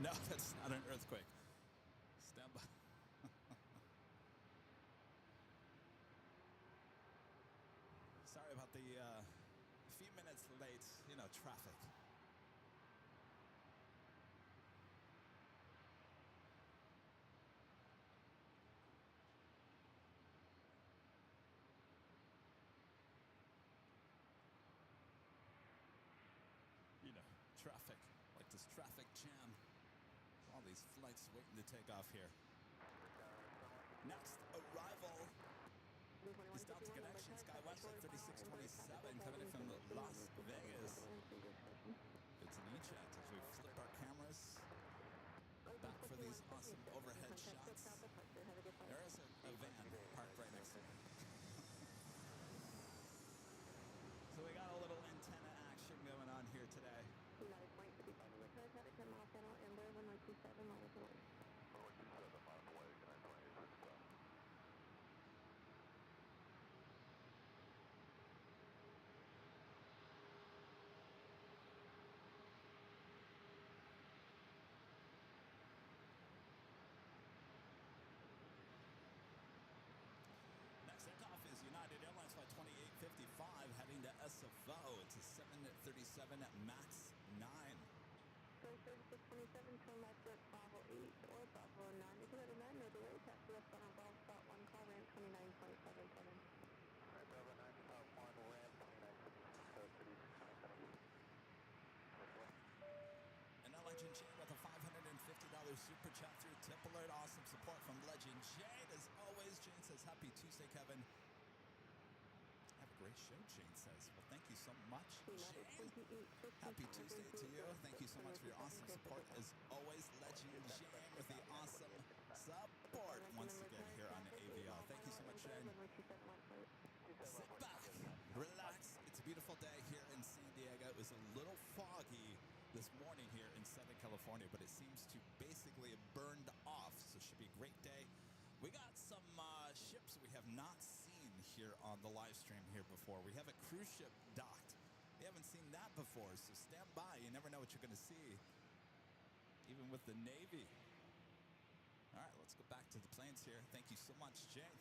No, that's not an earthquake. Stand by. Sorry about the few minutes late, you know, traffic. You know, traffic, like this traffic jam. All these flights waiting to take off here. Next arrival is Delta Connection, SkyWest at 3627, coming in from Las Vegas. It's an E-chat as we flip our cameras back for these awesome overhead shots. There is a van parked right next to me. So we got a little antenna action going on here today. Next takeoff is United Airlines flight 2855 heading to SFO. It's a 737 at max 9. 3627, turn left at Bravo 8 or Bravo 9. If you had a 9, no delay, taxi left on Bravo spot 1, call ramp 29.77. Bravo 9, spot 1, ramp 29.77. And now Legend Jade with a $550 super chat through tip alert. Awesome support from Legend Jade. As always, Jane says, happy Tuesday, Kevin. Have a great show, Jane says. Well, thank you so much, Jane. Happy Tuesday to you. Thank you so much for your awesome support. As always, Legend Jane with the awesome support once again here on AVL. Thank you so much, Jane. Sit back, relax. It's a beautiful day here in San Diego. It was a little foggy this morning here in Southern California, but it seems to basically have burned off, so it should be a great day. We got some ships we have not seen here on the live stream here before. We have a cruise ship docked. We haven't seen that before, so stand by. You never know what you're going to see, even with the Navy. All right, let's go back to the planes here. Thank you so much, Jane.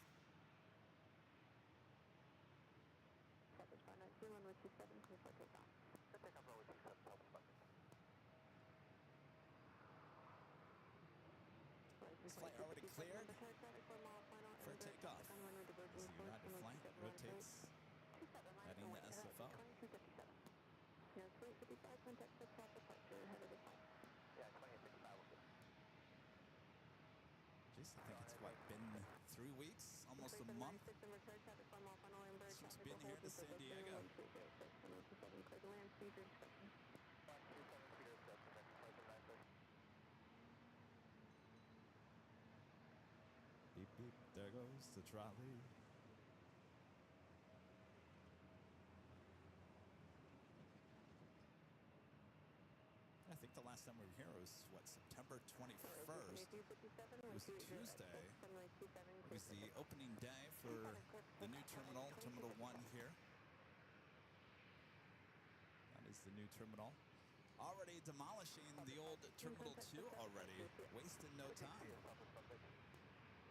This flight already cleared for takeoff. This is United flight rotates heading to SFO. Jeez, I think it's what, been 3 weeks, almost a month since being here to San Diego. Beep, beep, there goes the trolley. I think the last time we were here was, what, September 21st. It was a Tuesday. It was the opening day for the new terminal, Terminal 1 here. That is the new terminal. Already demolishing the old Terminal 2 already. Wasting no time.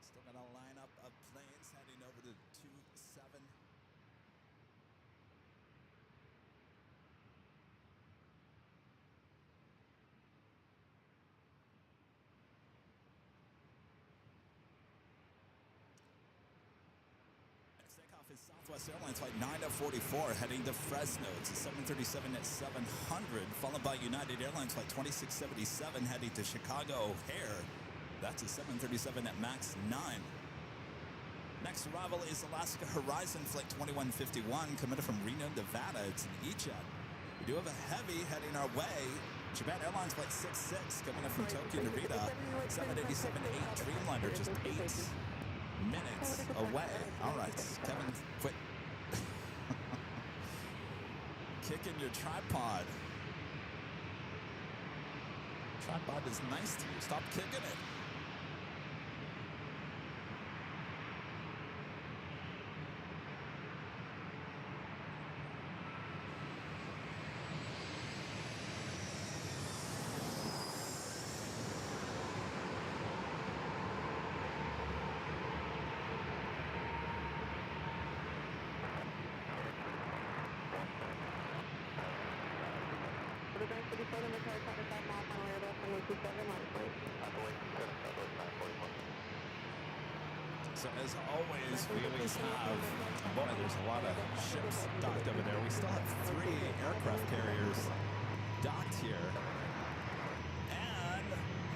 Still got a lineup of planes heading over to 27. Next takeoff is Southwest Airlines flight 944 heading to Fresno. It's a 737 at 700, followed by United Airlines flight 2677 heading to Chicago O'Hare. That's a 737 at max 9. Next arrival is Alaska Horizon flight 2151 coming from Reno, Nevada. It's an E-jet. We do have a heavy heading our way. Japan Airlines flight 66 coming in from Tokyo, Narita. 787-8 Dreamliner, just 8 minutes away. All right, Kevin, quit kicking your tripod. Tripod is nice to you. Stop kicking it. 34 number car, traffic 5 mile, final Airbus, runway 27, line of flight. So as always, we always have, boy, there's a lot of ships docked over there. We still have 3 aircraft carriers docked here. And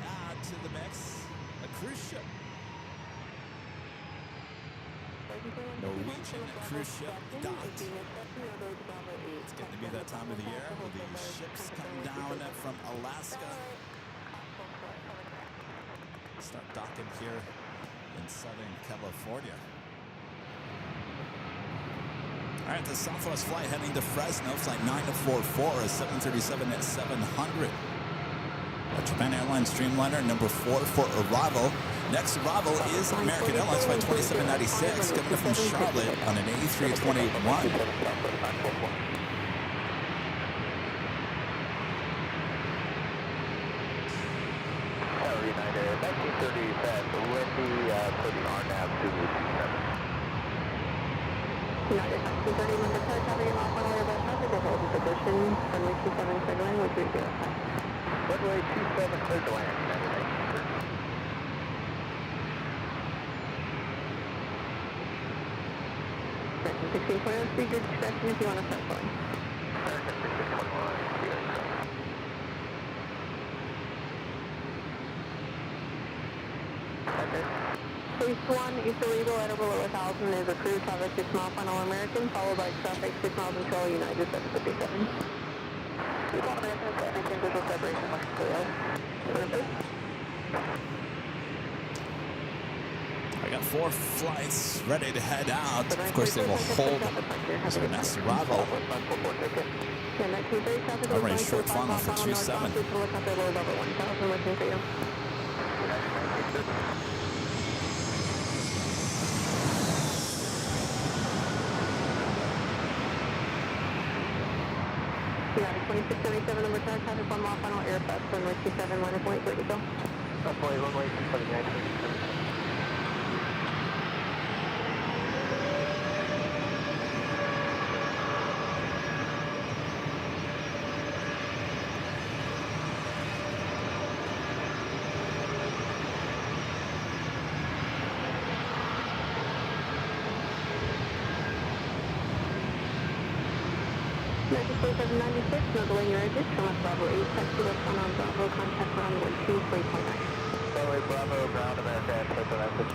add to the mix, a cruise ship. Norwegian cruise ship docked. It's getting to be that time of the year where the ships come down from Alaska. Start docking here in Southern California. All right, the Southwest flight heading to Fresno, flight 944 is 737 at 700. Japan Airlines Streamliner number 4 for arrival. Next arrival is American Airlines flight 2796 coming from Charlotte on an A321. United 1930 fast, Wendy for the RNAV to 27. United 1930 number car, traffic and off on Airbus, traffic hold in position, runway 27, clear to land, with 305. Runway 27, clear to land, United 16.0 speed, your discretion if you want to start flying. American 1621, Phase 1, East Arrival at or below 1,000 is approved, traffic 6 mile final American, followed by traffic 6 miles until United 757. 6 mile American, anything visual separation, much clear. I got 4 flights ready to head out. Of course, they will hold as our next arrival. Already short funnel for 27. Yeah, 2677 number car, traffic 1 mile final Airbus, runway 27, line of flight, where to go? runway 279. no delay in your exit, from us Bravo 8, taxi left on Bravo, contact runway 23.9. Runway Bravo, ground America, take the message.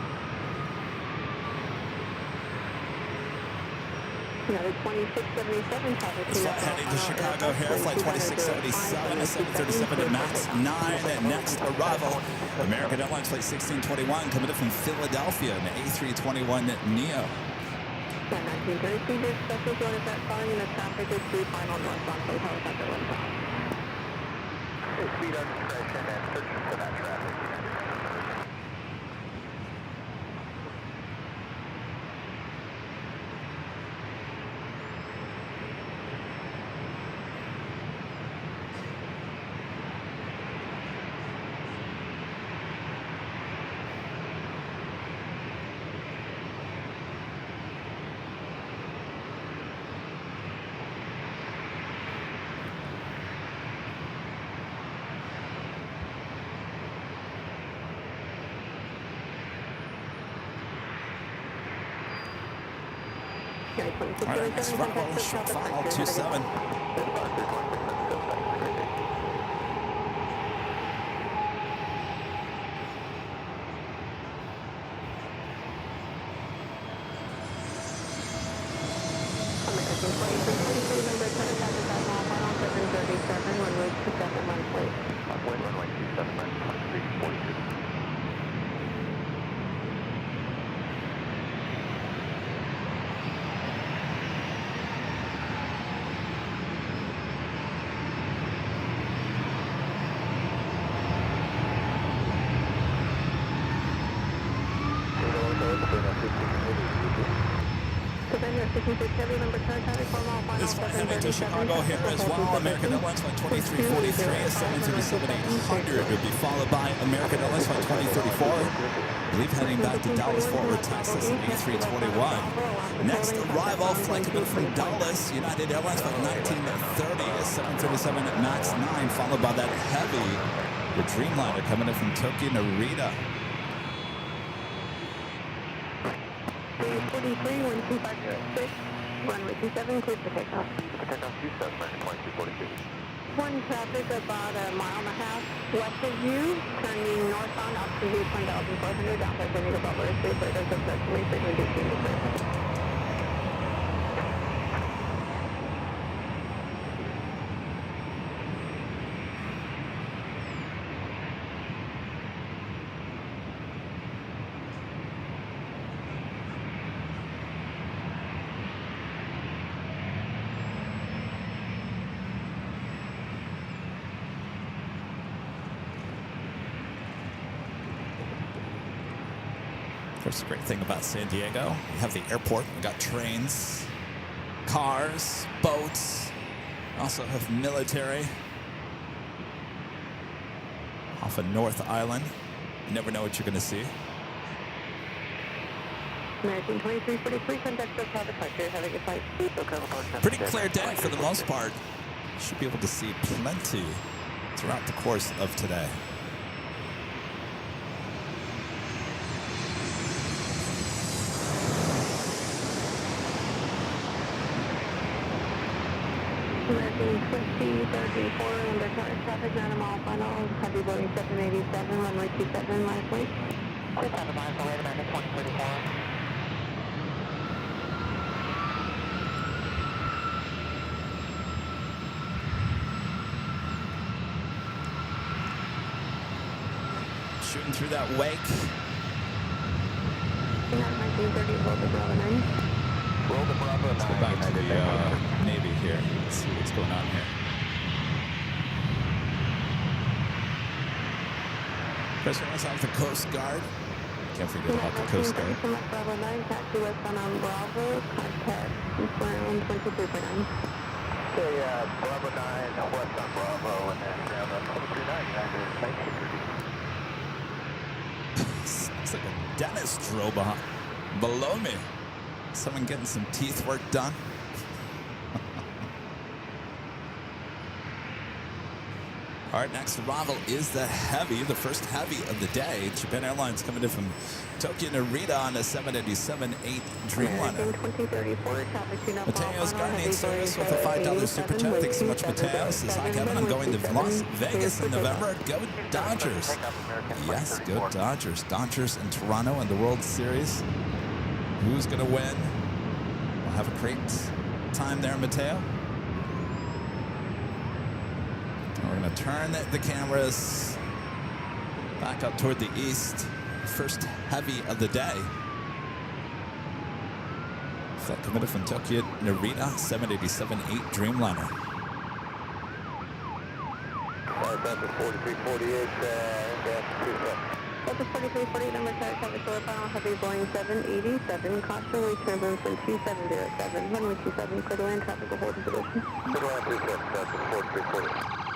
United 2677, traffic. Heading to Chicago here, flight 2677, 737 to MAX 9. Next arrival, American Airlines flight 1621 coming in from Philadelphia, an A321 Neo. 1930 speed, your special if you want to start following in the traffic is 3 final northbound, so helicopter 1 south. Speed on discretion and search for that traffic. All right, next arrival, short final 27. American 2323, number 10, traffic 5 mile final 737, runway 27, line plate. Runway 27, line 2342. This flight heading to Chicago here as well. American Airlines flight 2343 is 737-800. It will be followed by American Airlines flight 2034. I believe heading back to Dallas, Fort Worth, Texas, A321. Next arrival, flight coming from Dallas, United Airlines flight 1930 is 737 MAX 9, followed by that heavy, the Dreamliner coming in from Tokyo Narita. 43, 12506, runway 27, cleared for takeoff. Takeoff 27, 2242. One traffic about a mile and a half west of you, turning northbound, altitude 1,400, downpipe ending above airspace, radar successfully, signal DC to clear. Of course, the great thing about San Diego, we have the airport, we got trains, cars, boats, we also have military off of North Island. You never know what you're going to see. American 2343, contact the private departure. Have a good flight. Pretty clear day for the most part. Should be able to see plenty throughout the course of today. American 2034, under current traffic, 9 mile final, heavy Boeing 787, runway 27, last wait. 600 miles away, American 2034. Shooting through that wake. 1930, hold the Bravo 9. Roll the Bravo 9. Let's go back to the Navy here. Let's see what's going on here. President, let's have the Coast Guard. Can't forget about the Coast Guard. Bravo 9, taxi westbound on Bravo, contact ground 23.9. Okay, Bravo 9, west on Bravo, and then ground on 239, Sounds like a dentist drove below me. Someone getting some teeth work done. All right, next arrival is the heavy, the first heavy of the day. Japan Airlines coming in from Tokyo Narita on a 787-8 Dreamliner. Mateo's guarding service with a $5 super chat. Thanks so much, Mateo. Says, hi, Kevin. I'm going to Las Vegas in November. Go Dodgers. Yes, go Dodgers. Dodgers in Toronto in the World Series. Who's going to win? We'll have a great time there, Mateo. We're going to turn the cameras back up toward the east. First heavy of the day. Flight committed from Tokyo Narita, 787-8 Dreamliner. Delta 4348, Delta 4348, number chart, traffic short final, heavy Boeing 787, caution, we turbulence from 2707, runway 27, clear to land, traffic will hold in position. Clear to land 37, Delta 4348.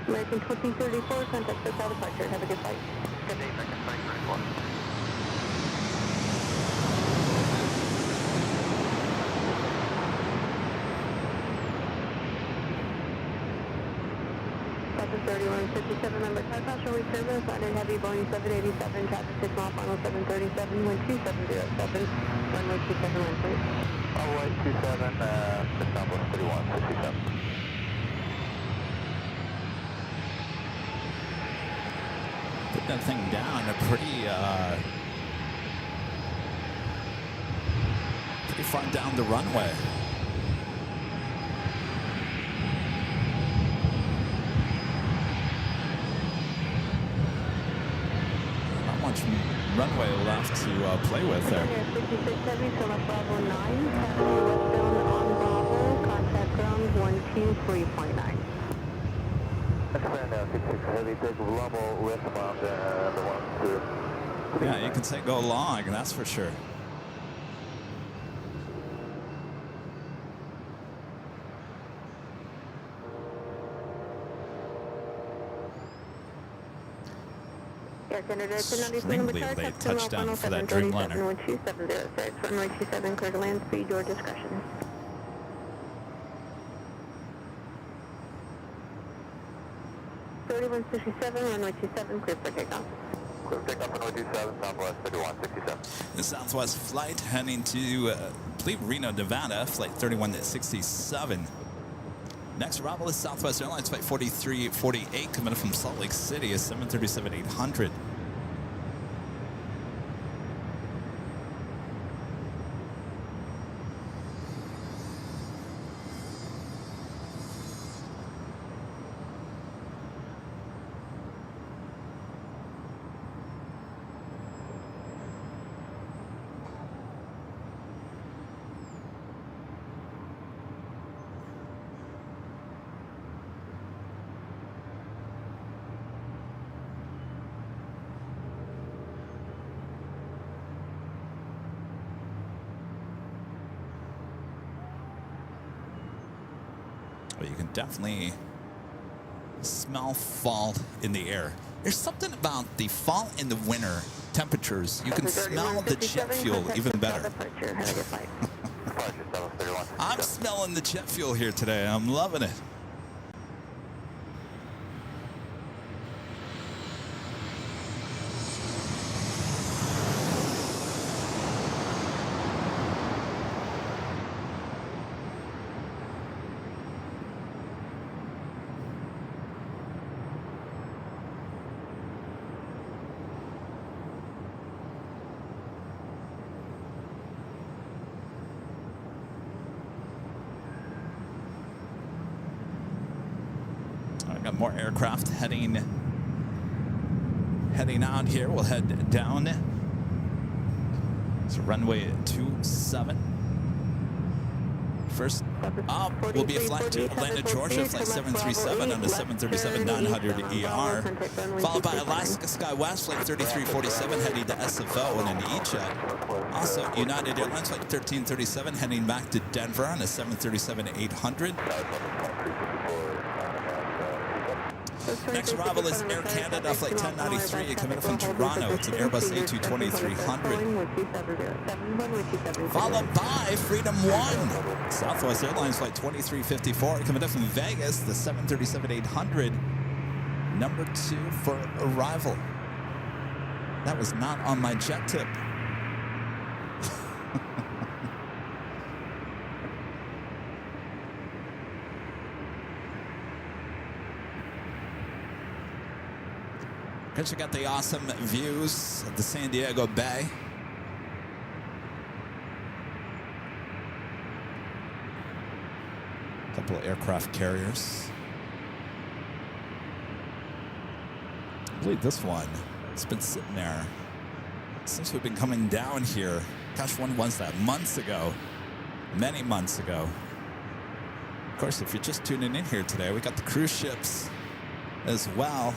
American 2034, contact the south departure. Have a good flight. Good day, American 2034. Delta 3157, number car caution, we service, landed heavy Boeing 787, traffic 6 mile final 737, wind 2707, runway 27 land please. Runway 27, Southwest 3167. Put that thing down a pretty far down the runway. Not much runway left to play with there. 5670, Thomas Bravo 9, taxi westbound on Bravo, contact ground 123.9. That's fine now, 66 heavy, take level, westbound, the one to... Yeah, you can say go long, that's for sure. Air Canada Extremely late touchdown for that Dreamliner. Runway 27, clear to land speed, your discretion. Runway 27, clear for takeoff. Clear for takeoff, runway 27, Southwest 3167. The Southwest flight heading to, I believe, Reno, Nevada, flight 3167. Next arrival is Southwest Airlines flight 4348, coming from Salt Lake City, is 737-800. Well, you can definitely smell fall in the air. There's something about the fall in the winter temperatures. You can smell the jet fuel even better. I'm smelling the jet fuel here today. I'm loving it. More aircraft heading out here. We'll head down. So runway 27. First up will be a flight to Atlanta, Georgia, flight 737 on the 737-900ER, followed by Alaska SkyWest, flight 3347, heading to SFO in an E-jet. Also, United Airlines, flight 1337, heading back to Denver on the 737-800. Next arrival is Air Canada, flight 1093, coming from Toronto. It's an Airbus A220-300. Followed by Freedom 1. Southwest Airlines, flight 2354, coming up from Vegas, the 737-800, number 2 for arrival. That was not on my jet tip. Check out the awesome views of the San Diego Bay. A couple of aircraft carriers. I believe this one has been sitting there since we've been coming down here. Gosh, when was that? Months ago. Many months ago. Of course, if you're just tuning in here today, we got the cruise ships as well.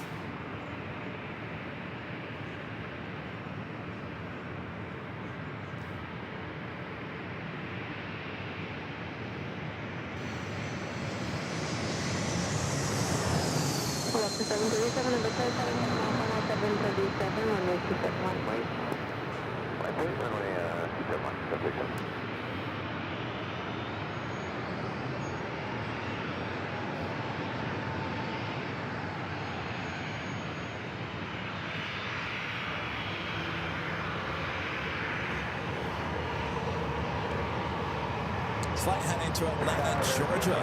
Flight heading to Atlanta, Georgia.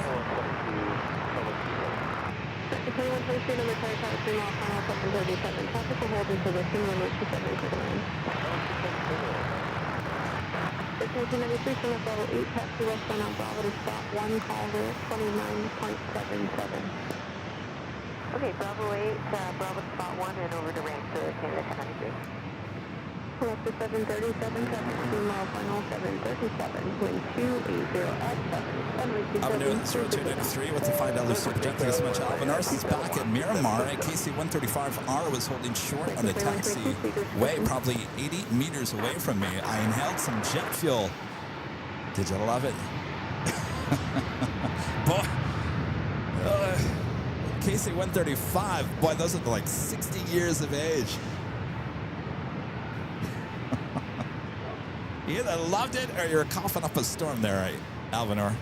Sector 2123, number 3 mile final 737. Traffic will hold until the runway 27 clear to land. 1393, from level 8, taxi westbound on Bravo to spot 1, call there 29.77. Okay, Bravo 8, Bravo to spot 1 and over to range to Canada 1093. Left to 737, traffic 2 mile final 737, wind 280 at 7. Avenue 0293 with the $5 super jet. Thank you so much, Alvin. He's back at Miramar. KC-135R was holding short on the taxiway, probably 80 meters away from me. I inhaled some jet fuel. Did you love it? Boy, KC-135, boy, those are like 60 years of age. You either loved it or you're coughing up a storm there, right, Alvinor?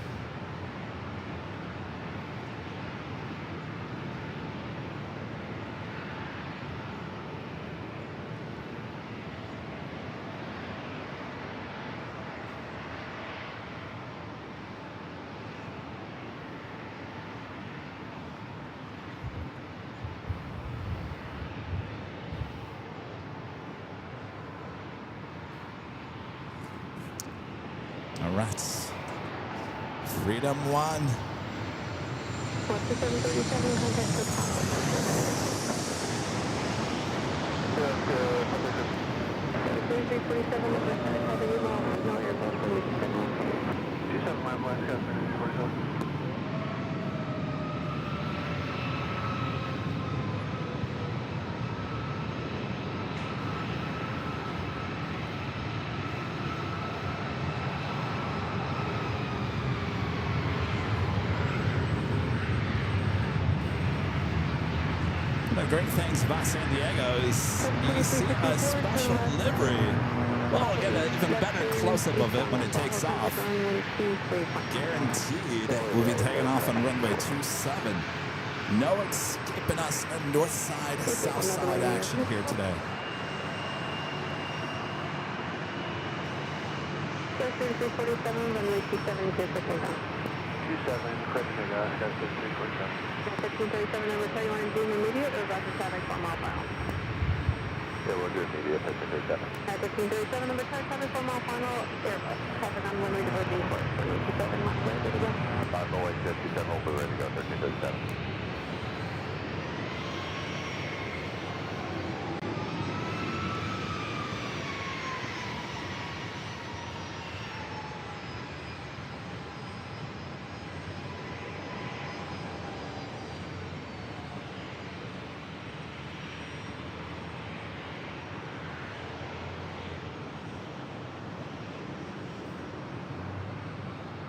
Rats. Freedom 1. What's the 737 contact with Papa? 3347, no airbus from 27 mile west, 47. Great things about San Diego is you see a special livery. Well, we'll get an even better close-up of it when it takes off. Guaranteed we'll be taking off on runway 27. No escaping us. No north side, south side action here today. 3347, runway 27, clear for takeoff. 27, clear for takeoff, 3347. 1337, number 3, you want to do immediate or about to traffic 4 mile final? Yeah, we'll do immediate, 1337. 1337, number 3, traffic 4 mile final, Airbus. Traffic on runway diverging course, runway 27, left way, ready to go. Runway 57, hopefully ready to go, 1337.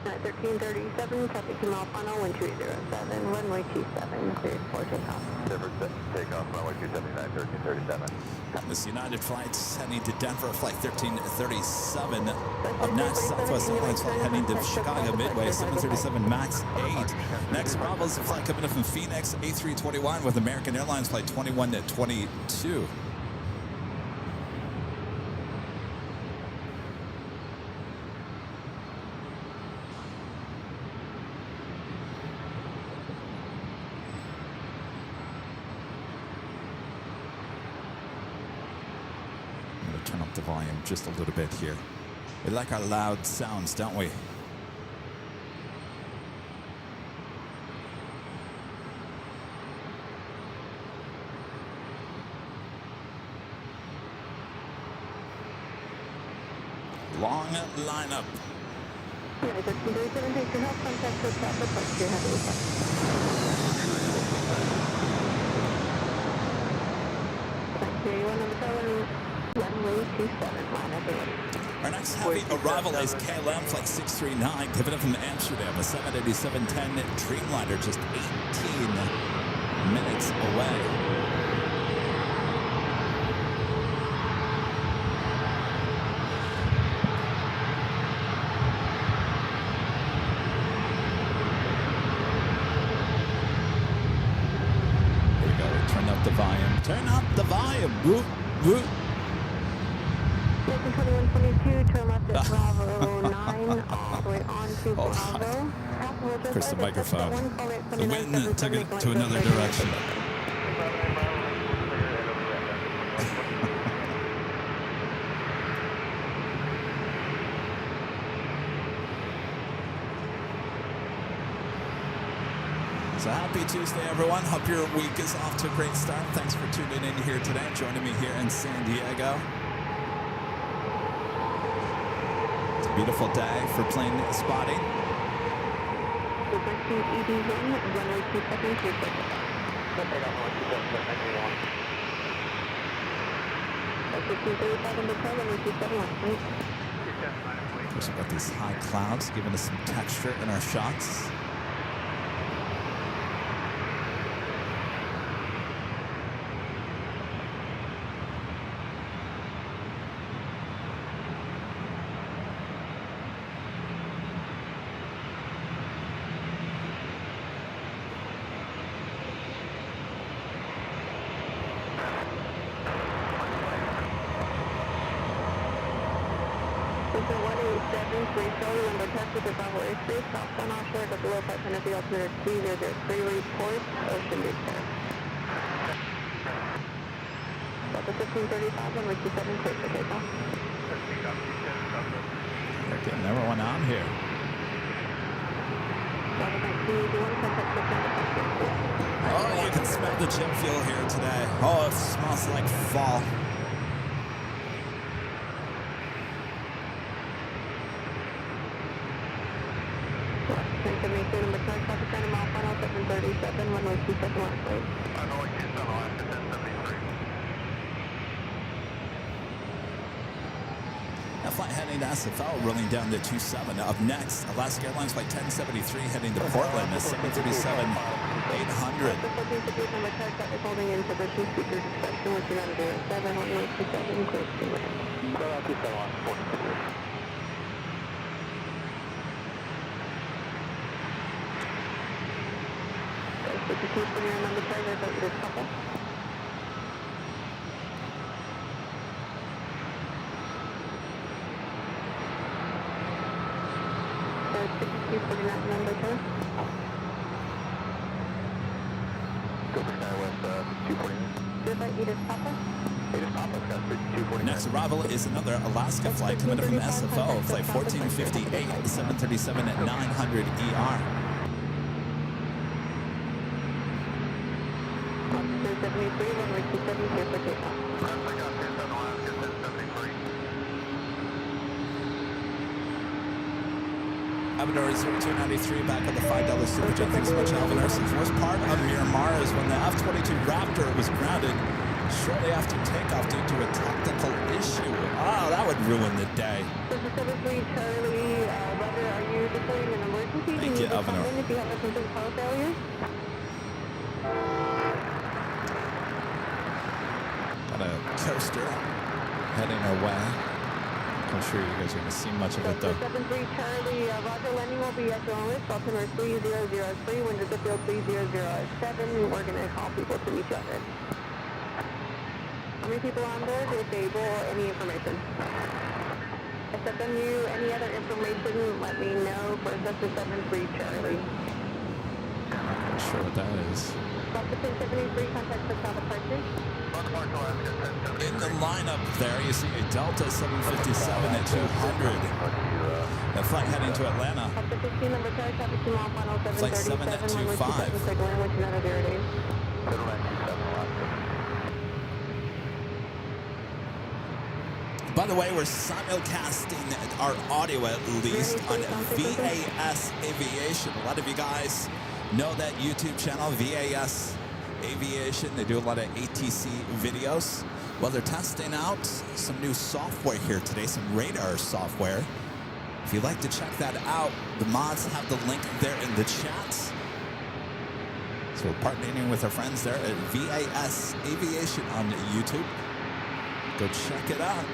At 1337, traffic 2 mile final, wind 207, runway 27, cleared for takeoff. Takeoff, runway 279, 1337. This United flight's heading to Denver, flight 1337. Up next, Southwest Airlines flight heading to Chicago Midway, 737 MAX 8. Next, Bravo's a flight coming in from Phoenix, A321 with American Airlines flight 21 to 22. Turn up the volume just a little bit here. We like our loud sounds, don't we? Long lineup. Yeah, 1337, take your help, contact with traffic, plus you're having a Thank you, you want to tell runway 27, line up and ready. Our next heavy arrival is KLM flight 639, pivoting from Amsterdam, a 787-10 Dreamliner, just 18 minutes away. Here we go, turn up the volume. Turn up the volume. Whoop, whoop. 2122, turn left at Bravo 9, all the way on to Bravo. Of course, the microphone. The wind took it to another direction. So happy Tuesday, everyone. Hope your week is off to a great start. Thanks for tuning in here today, joining me here in San Diego. beautiful day for plane spotting. Super ED1, runway 27, clear for takeoff. That's 1535 on the tail, runway 27, left point. Just got these high clouds giving us some texture in our shots. Southbound offshore, got below 500 feet, altimeter 3003, report, ocean repair. Delta 1535, runway 27, clear for takeoff. We're getting everyone on here. Delta 1981, contact 695. Oh, you can smell the jet fuel here today. Oh, it smells like fall. Number 10, copy, Santa Mile, final 737, runway 27, left place. Runway 27, left, 1073. That flight heading to SFL, rolling down to 27. Up next, Alaska Airlines flight 1073 heading to Portland, a 737-800. Number 10, traffic holding in position, speaker discussion with United Air 7, runway 27, clear to land. Runway 27, left, 42. 52 for your number 10, there's a couple. There's 5249 number 10. Go for Skywest 249. Good by Edith Papa. Edith Papa, got 249. Next arrival is another Alaska flight coming from SFO, flight 1458, 737 at 900 ER. 73, runway 27, clear for takeoff. Avenor 0293 back on the $5 Super Jet. Thanks so much, Avenor. So the worst part of Miramar is when the F-22 Raptor was grounded shortly after takeoff due to a technical issue. Oh, that would ruin the day. This is 73 Charlie. Roger, are you declaring an emergency? Thank you, Avenor. If you have a symptom of power failure? Got a coaster heading our way. I'm sure you guys are going to see much of it though. 73 Charlie, Roger, landing will be at your own risk, altimeter 3003, wind is field 3007. We're going to call people to meet you on this. How many people on board, if able, any information? If I send you any other information, let me know for Cessna 73 Charlie. I'm not sure what that is. Delta 1073, contact the south departure. In the lineup there, you see a Delta 757 at 200. That flight heading to Atlanta. Delta 15, number 10, traffic to mile final 737. Flight 7 at 25. By the way, we're simulcasting our audio at least on VASaviation. A lot of you guys know that YouTube channel, VASaviation. They do a lot of ATC videos. Well, they're testing out some new software here today, some radar software. If you'd like to check that out, the mods have the link there in the chat. So we're partnering with our friends there at VASaviation on YouTube. Go check it out.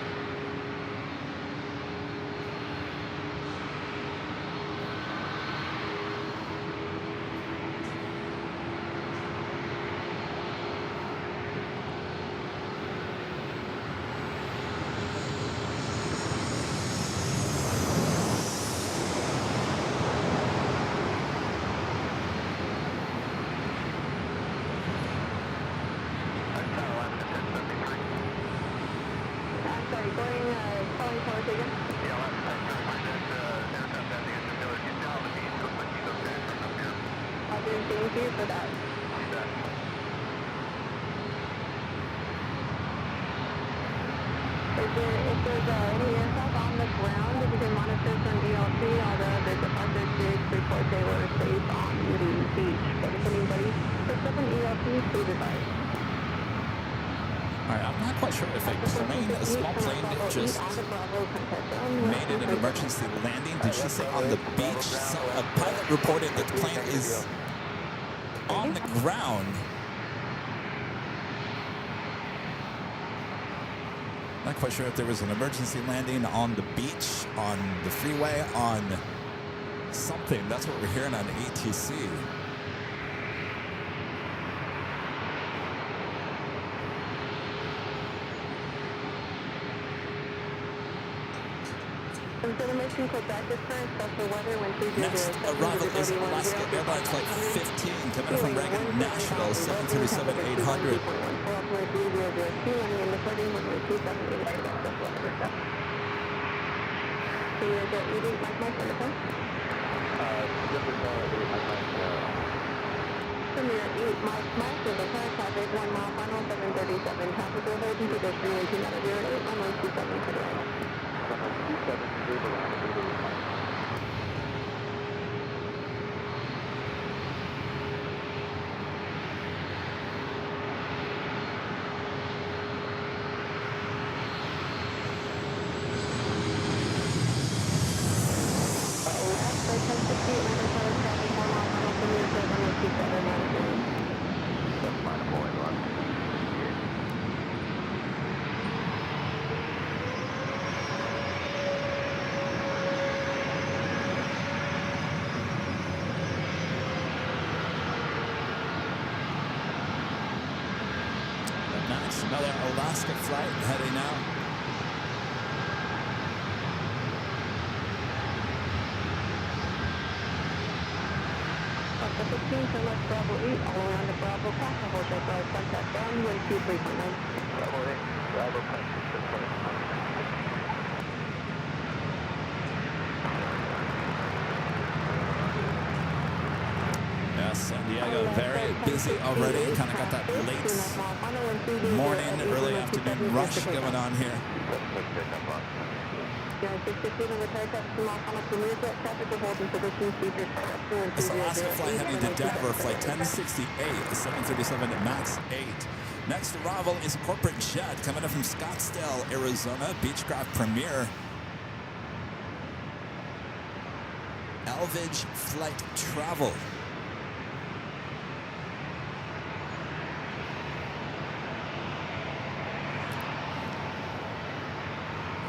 If there's any aircraft on the ground, if you can monitor from ELC, although the departure series reports they were safe on the beach. But if anybody picks up an ELC, please advise. All right, I'm not quite sure if a small plane just made an emergency landing. Did she say on the beach? So a pilot reported that the plane is on the ground. Not quite sure if there was an emergency landing on the beach, on the freeway, on something. That's what we're hearing on ATC. Information Quebec is current special weather when Next arrival is Alaska Airlines Flight 15, coming from Reagan National, 737-800. Premier 8 Mike Mike with a current traffic 1 mile final 737. Traffic will hold into position and 2 out of 08, runway 27 for the right. Another Alaska flight heading out. Delta 15, select Bravo 8, all around the Bravo path, hold that drive contact down, wind 23.9. Bravo 8, Bravo contact. San Diego, very busy already. Kind of got that late morning, early afternoon rush going on here. It's Alaska flight heading to Denver, flight 1068, the 737 MAX 8. Next arrival is a corporate jet coming up from Scottsdale, Arizona, Beechcraft Premier. Elvidge Flight Travel.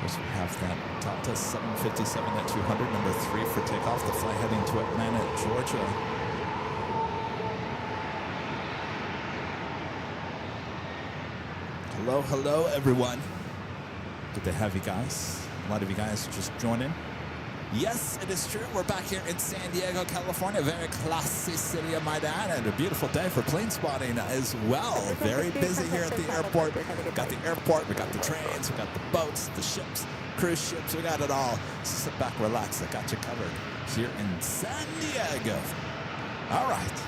We have that Delta 757 at 200, number 3 for takeoff. The flight heading to Atlanta, Georgia. Hello, hello, everyone. Good to have you guys. A lot of you guys just joining. Yes, it is true. We're back here in San Diego, California. Very classy city, I might add, and a beautiful day for plane spotting as well. Very busy here at the airport. Got the airport, we got the trains, we got the boats, the ships, cruise ships, we got it all. So sit back, relax. I got you covered here in San Diego. All right.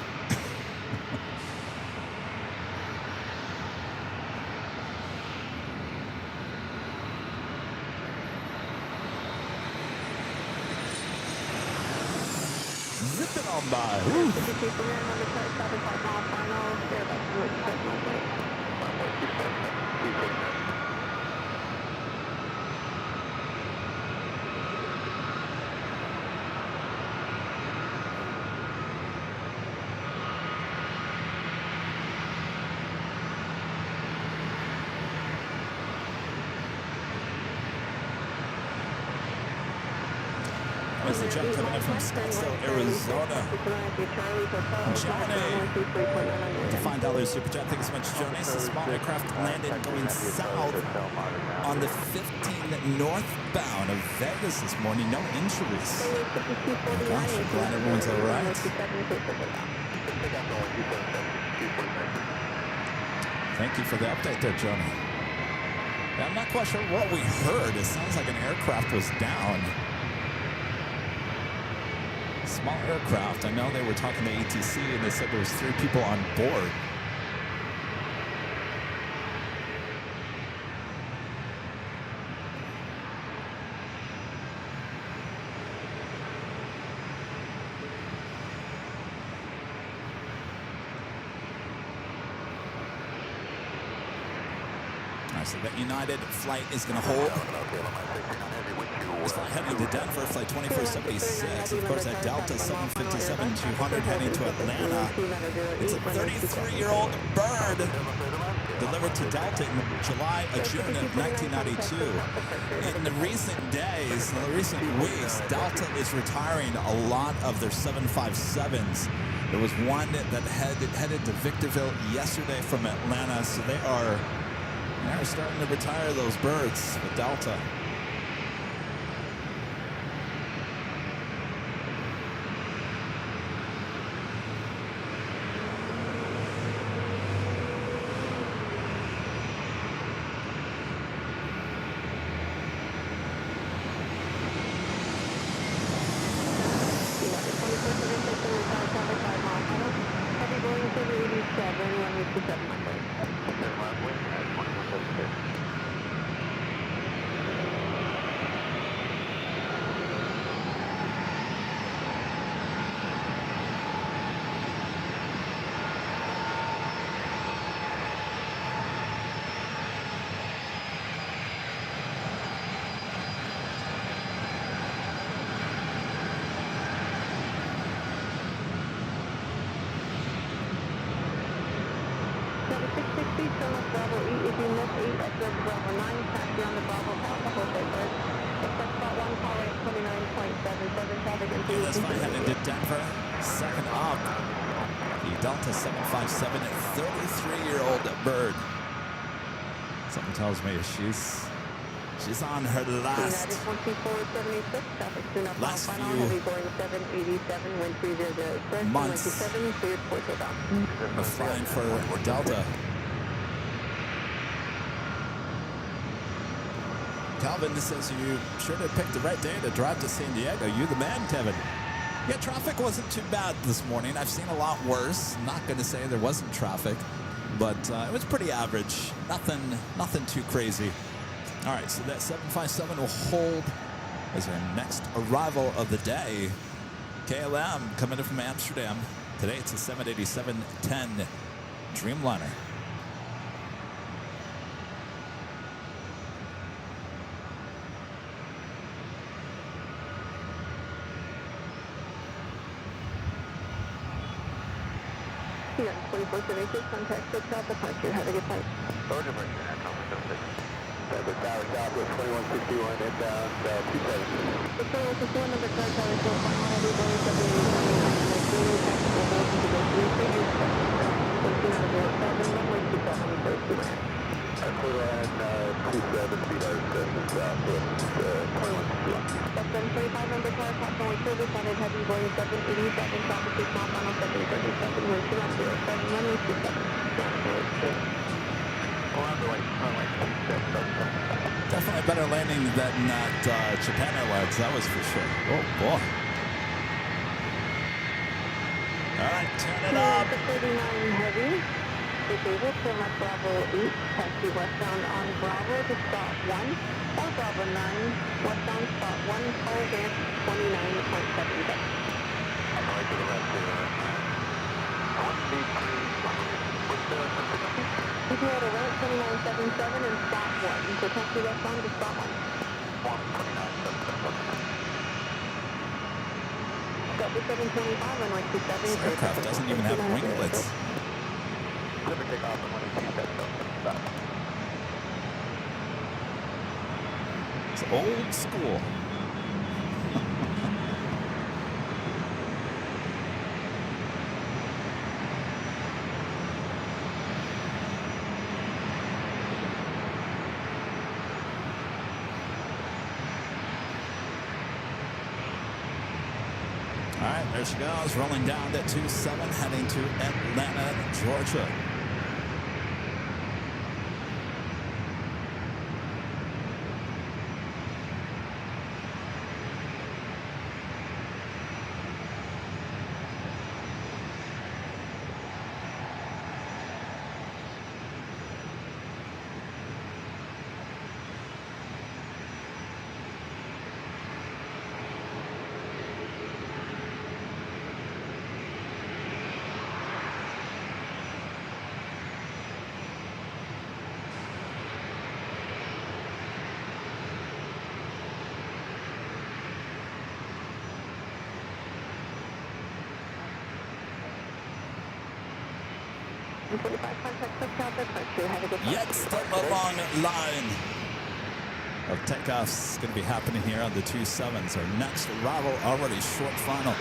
Zip it on by. Woo. There's the jet coming in from Scottsdale, Arizona. Johnny. The $5 super jet. Thanks so much, Johnny. It's a small aircraft landed going south on the 15 northbound of Vegas this morning. No injuries. Oh my gosh, I'm glad everyone's all right. Thank you for the update there, Johnny. Yeah, I'm not quite sure what we heard. It sounds like an aircraft was down. Small aircraft. I know they were talking to ATC and they said there was 3 people on board. So that United flight is going to hold. This flight heading to Denver, flight 2476. Of course, at Delta 757-200 heading to Atlanta. It's a 33-year-old bird delivered to Delta in June of 1992. In the recent days, in the recent weeks, Delta is retiring a lot of their 757s. There was one that headed to Victorville yesterday from Atlanta, so they're starting to retire those birds with Delta. This flight headed to Denver. Second up, the Delta 757, 33-year-old bird. Something tells me she's on her last few months of flying for Delta. Calvin says you sure did pick the right day to drive to San Diego. You the man, Kevin. Yeah, traffic wasn't too bad this morning. I've seen a lot worse. Not going to say there wasn't traffic, but it was pretty average. Nothing too crazy. All right, so that 757 will hold as our next arrival of the day. KLM coming in from Amsterdam. Today it's a 787-10 Dreamliner. Yeah, 2476, contact 6 out departure. Have a good flight. Roger, departure, Thomas 76. Southwest Tower, Southwest 2161, inbound 27. The 2161 number car tower, so final heavy Boeing 789, tactical hold to go 3 figures. 12907, runway 27, first to land. Clear line 27, speed out southwest 2161. That's 725 number car, top only service, landed heavy Boeing 787, traffic 6 mile, final 737, wind 207, runway 27. Definitely a better landing than at Japan Airlines, that was for sure. Oh, boy. All right, turn it up. 39 heavy. Disabled, turn left Bravo 8, taxi westbound on Bravo to spot 1, or Bravo 9, westbound spot 1, call advance 29.77. On the way to the left, 1B3, what's the frequency? If you had a right 2977 and spot 1, so taxi westbound to spot 1. 129.77. Delta 725 runway 27. This aircraft doesn't even have winglets. Pacific takeoff on 127, stop. It's old school. All right, there she goes, rolling down to 27, heading to Atlanta, Georgia. 1145, contact touchdown, departure. Have a good Yet still a long line of takeoffs going to be happening here on the 27s. Our next arrival already short final.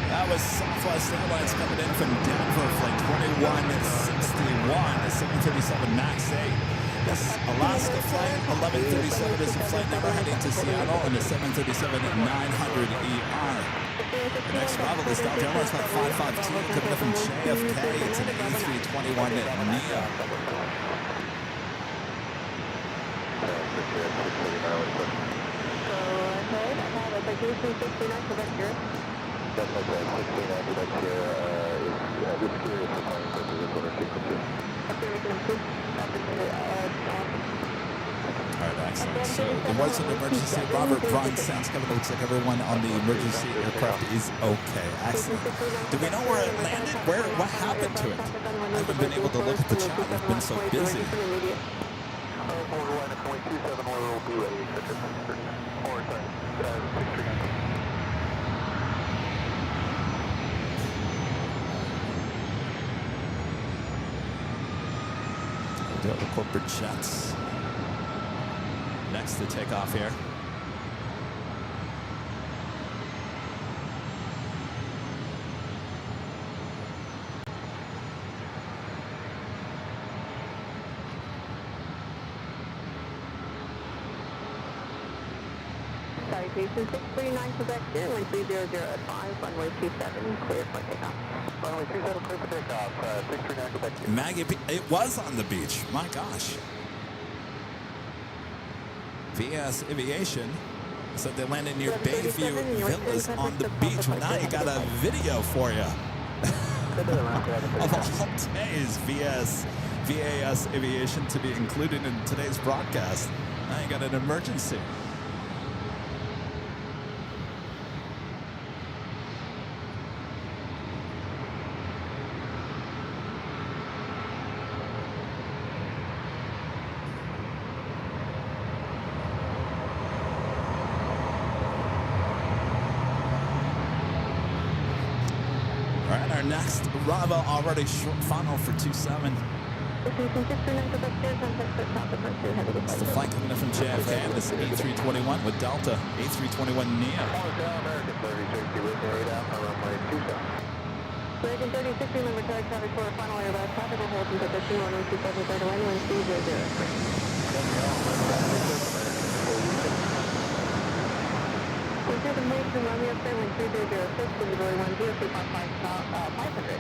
That was Southwest Airlines coming in from Denver, flight 2161, 737 MAX 8. This Alaska flight 1137 is a flight number heading to Seattle, and the 737-900ER. The next arrival is Delta Airlines flight 552 coming in from JFK. It's an A321 NEO. That's like 16 Quebec here is just curious for flying purposes on our sequences. All right, excellent. So there was an emergency. Robert Braun sounds coming. Looks like everyone on the emergency aircraft is okay. Excellent. Do we know where it landed? What happened to it? I haven't been able to look at the chat. I've been so busy. The corporate jets next to take off here. Salutation 639 Quebec here, wind 3005, runway 27, clear for takeoff. Runway 27, clear for takeoff, 639 Quebec here. Maggie, it was on the beach. My gosh. VASaviation said they landed near Bayview Villas on the beach. Well, now you got a video for you. Of all days, VASaviation to be included in today's broadcast. Now you got an emergency. Next arrival already short final for 27. It's the flight coming in from JFK, and this is A321 with Delta, A321 NEO. American 36, remember direct traffic for final airbag traffic will hold until 15-127 30 wind 3003. Consider Mason Romeo Fairwind 3006, Delivery 10, 500.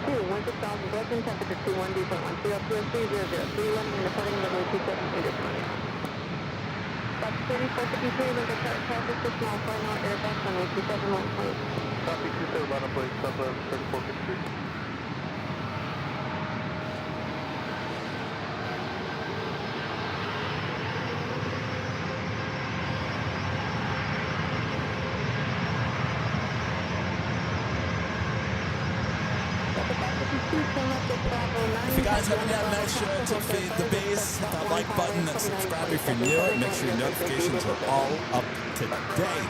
2, 16,000 broken, temperature 21, default 130, 3003, running and departing level 27, English 20. Fox 3453, remember direct traffic, 6 miles final airbag runway 27, 120. Copy 27, line up place, stop 3453. If you guys haven't yet, make sure to feed the base, hit that like button, and subscribe if you're new, and make sure your notifications are all up to date.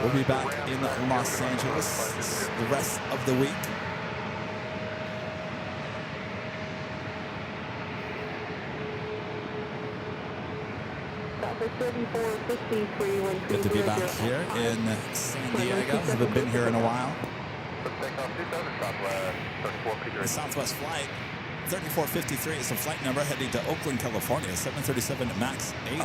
We'll be back in Los Angeles the rest of the week. Good to be back here in San Diego. Haven't been here in a while. The Southwest flight 3453 is the flight number heading to Oakland, California, 737 MAX 8.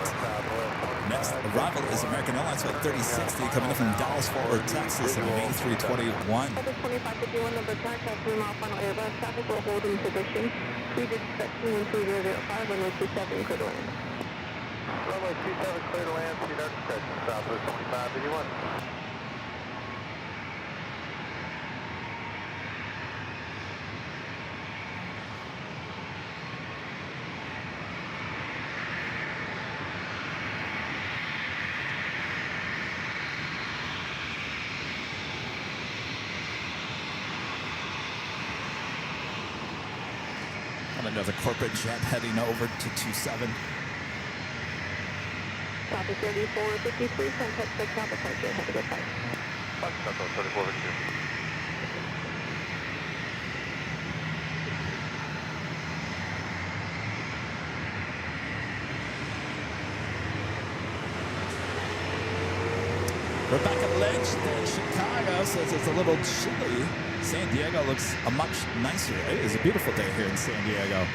Next arrival is American Airlines Flight 3060 coming in from Dallas, Fort Worth, Texas, in an A321. 2551 number contact, 3 mile final Airbus traffic will hold in position. Speed is set to 3005, runway 27, clear to land. Runway 27, clear to land, see no discretion, Southwest 2551. Another corporate jet heading over to 27. Copy 3453, contact 6 out departure, have a good flight. Southwest 3452. Rebecca Lynch in Chicago says it's a little chilly. San Diego looks much nicer. It is a beautiful day here in San Diego.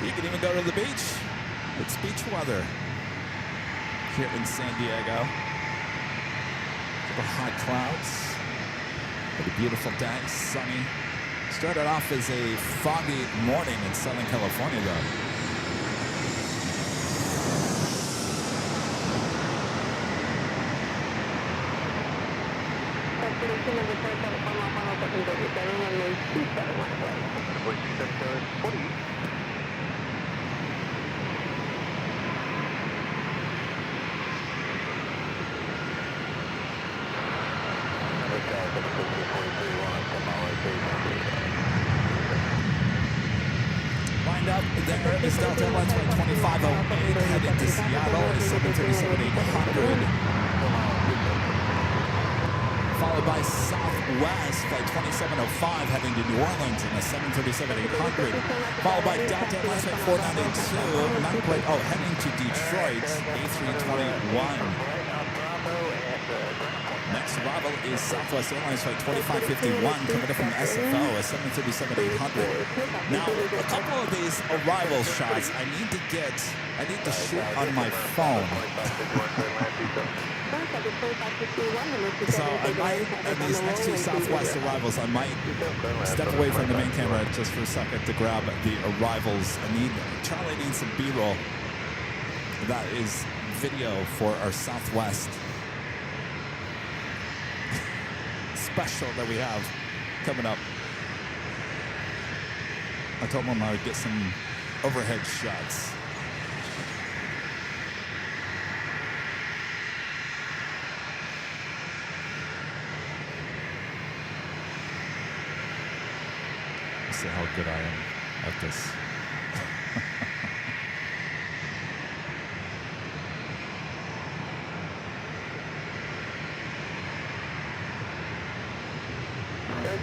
You can even go to the beach. It's beach weather here in San Diego. Little high clouds. But a beautiful day, sunny. Started off as a foggy morning in Southern California though. Destination number 37, final 37, runway 27, one away. Runway 27, 40. Lined up there is Delta Airlines Flight 2508 heading to Seattle, 737-800. Followed by Southwest Flight 2705 heading to New Orleans in a 737-800. Followed by Delta Airlines Flight 492, heading to Detroit, A321. Next arrival is Southwest Airlines Flight 2551 coming up from SFO, a 737-800. Now, a couple of these arrival shots I need to shoot on my phone. So I might, on these next two Southwest arrivals, I might step away from the main camera just for a second to grab the arrivals. Charlie needs some B-roll. That is video for our Southwest special that we have coming up. I told him I would get some overhead shots. Let's see how good I am at this.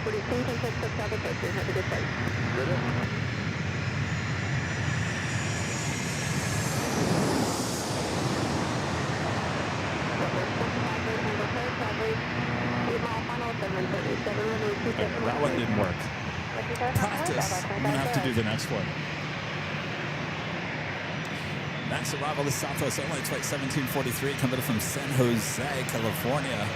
Pretty soon, contact 6 out departure, have a good flight. That one didn't work. Practice. I'm going to have to do the next one. Next arrival is Southwest Airlines Flight 1743 coming from San Jose, California.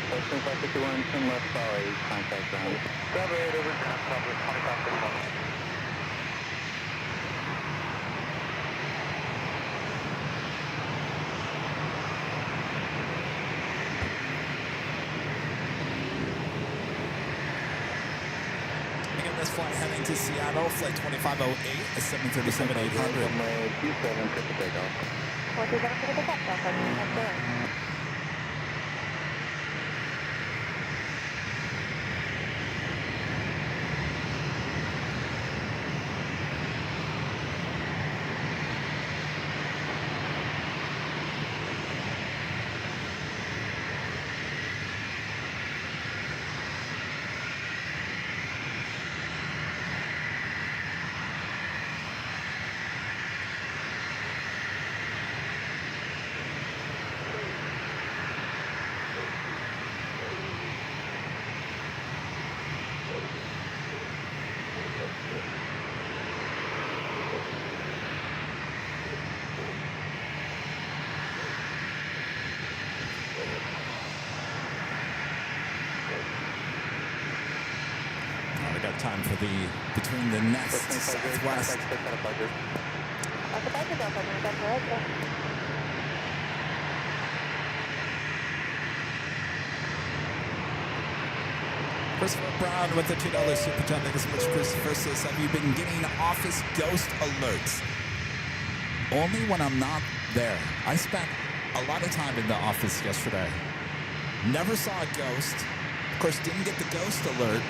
Ocean 551, 10 left, sorry, contact ground. 78 over, contact 2551. Again, this flight heading to Seattle, flight 2508, a 737-800. Runway 27, cut the takeoff. 27 for the takeoff, that's correct. time for the between the next Southwest. Christopher Brown with the $2 super chat. Thank you so much, Christopher. Says, have you been getting office ghost alerts? Only when I'm not there. I spent a lot of time in the office yesterday. Never saw a ghost. Of course, didn't get the ghost alert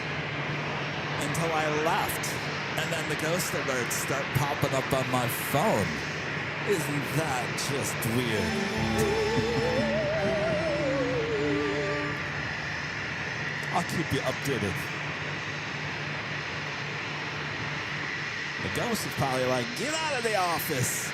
until I left. And then the ghost alerts start popping up on my phone. Isn't that just weird? I'll keep you updated. The ghost is probably like, get out of the office.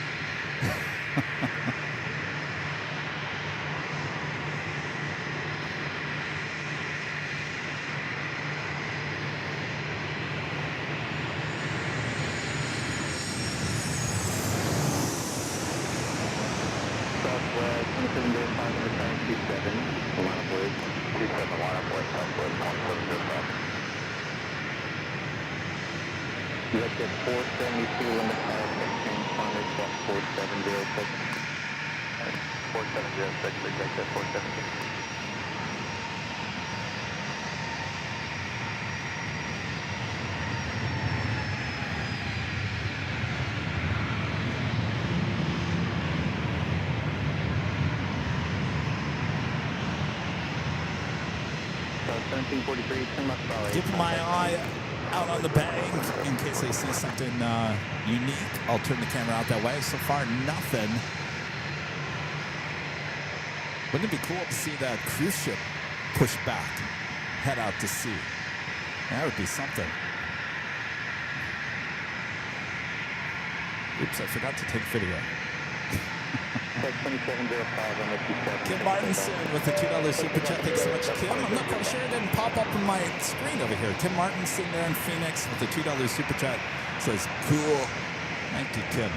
Southwest, 27 line of wood, 27 line of wood, Southwest, 1705. You have to 472 limit power, change Congress, 4706. 4706, reject that 472. Keep my eye out on the bank in case I see something unique. I'll turn the camera out that way. So far, nothing. Wouldn't it be cool to see that cruise ship push back, head out to sea? That would be something. Oops, I forgot to take video. Kim Martinson with the $2 super chat. Thanks so much, Kim. I'm not quite sure it didn't pop up on my screen over here. Kim Martinson there in Phoenix with the $2 super chat says, cool. Thank you, Kim.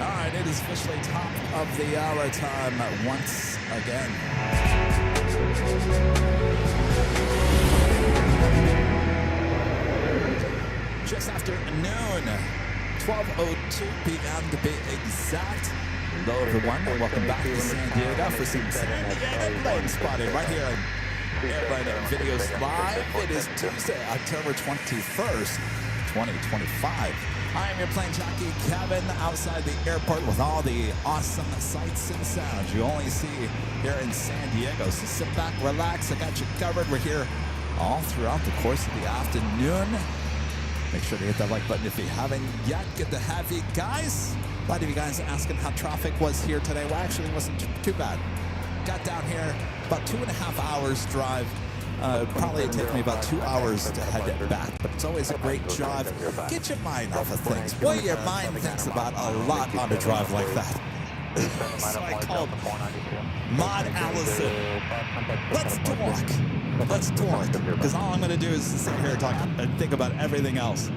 All right, it is officially top of the hour time once again. Just after noon. 12:02 p.m. to be exact. Hello, everyone, and welcome back to San Diego for some San Diego plane spotting right here on Airplanes Live. It is Tuesday, October 21st, 2025. I am your plane jockey, Kevin, outside the airport with all the awesome sights and sounds you only see here in San Diego. So sit back, relax. I got you covered. We're here all throughout the course of the afternoon. Make sure to hit that like button if you haven't yet. Good to have you guys. A lot of you guys asking how traffic was here today. Well, actually, it wasn't too bad. Got down here about 2.5 hours drive. Probably take me about 2 hours to head back, but it's always a great drive. Get your mind off of things. Boy, your mind thinks about a lot on a drive like that. So I called Maud Allison. Let's talk. Let's talk. Because all I'm going to do is sit here and talk and think about everything else.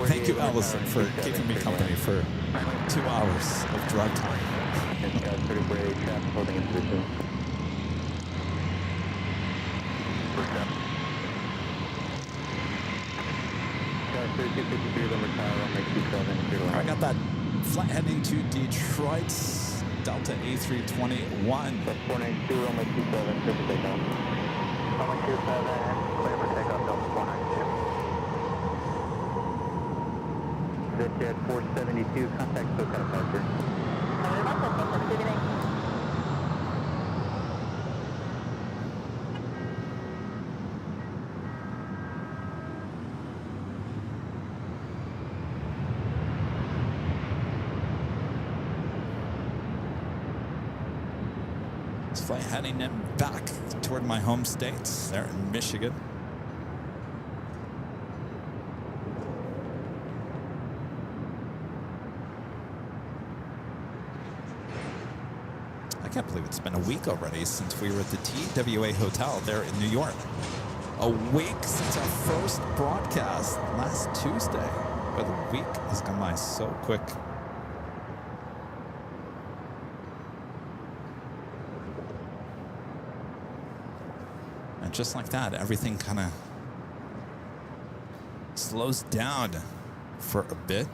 Thank you, Allison, for keeping me company for 2 hours of drive time. I got that flight heading to Detroit, Delta A321. 492, runway 27, clear for takeoff. Runway 27, clear for takeoff, Delta 492. Zipjet 472, contact SoCal departure. Flight heading back toward my home state there in Michigan. I can't believe it's been a week already since we were at the TWA Hotel there in New York. A week since our first broadcast last Tuesday. But the week has gone by so quick. just like that, everything kind of slows down for a bit.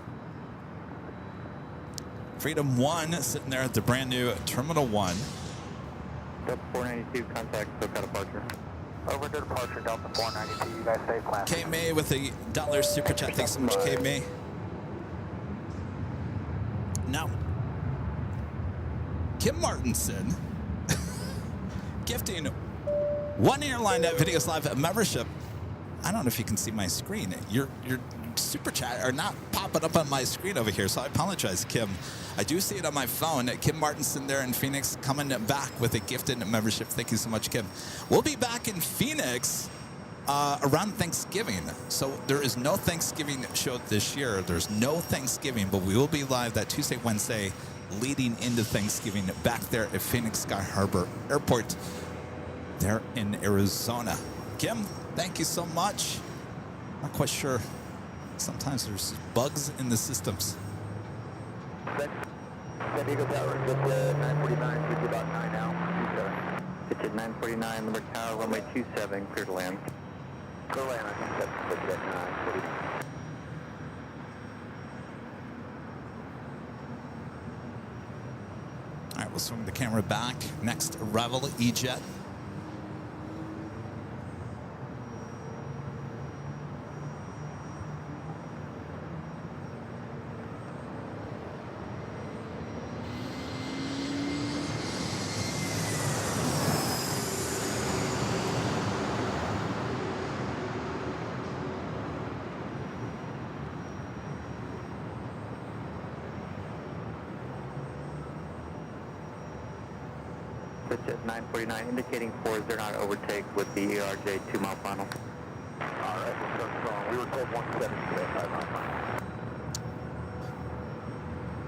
Freedom 1 sitting there at the brand new Terminal 1. Delta 492, contact SoCal departure. Over to departure, Delta 492, you guys stay flat. K May with a $1 super chat. Thanks so much, K May. Now, Kim Martinson gifting one airline at VASAviation membership. I don't know if you can see my screen. Your super chat are not popping up on my screen over here, so I apologize, Kim. I do see it on my phone. Kim Martinson there in Phoenix coming back with a gifted membership. Thank you so much, Kim. We'll be back in Phoenix around Thanksgiving. So there is no Thanksgiving show this year. There's no Thanksgiving, but we will be live that Tuesday, Wednesday, leading into Thanksgiving back there at Phoenix Sky Harbor Airport there in Arizona. Kim, thank you so much. Not quite sure. Sometimes there's bugs in the systems. San Diego Tower, just 949, should be about 9 now. It's at 949, number tower, runway 27, clear to land. Clear to land, I think that's at 949. All right, we'll swing the camera back. Next, Revel E-Jet. It's at 949, indicating 409 overtake with the ERJ 2-mile final. All right, we'll start strong. We were told 170 today, 5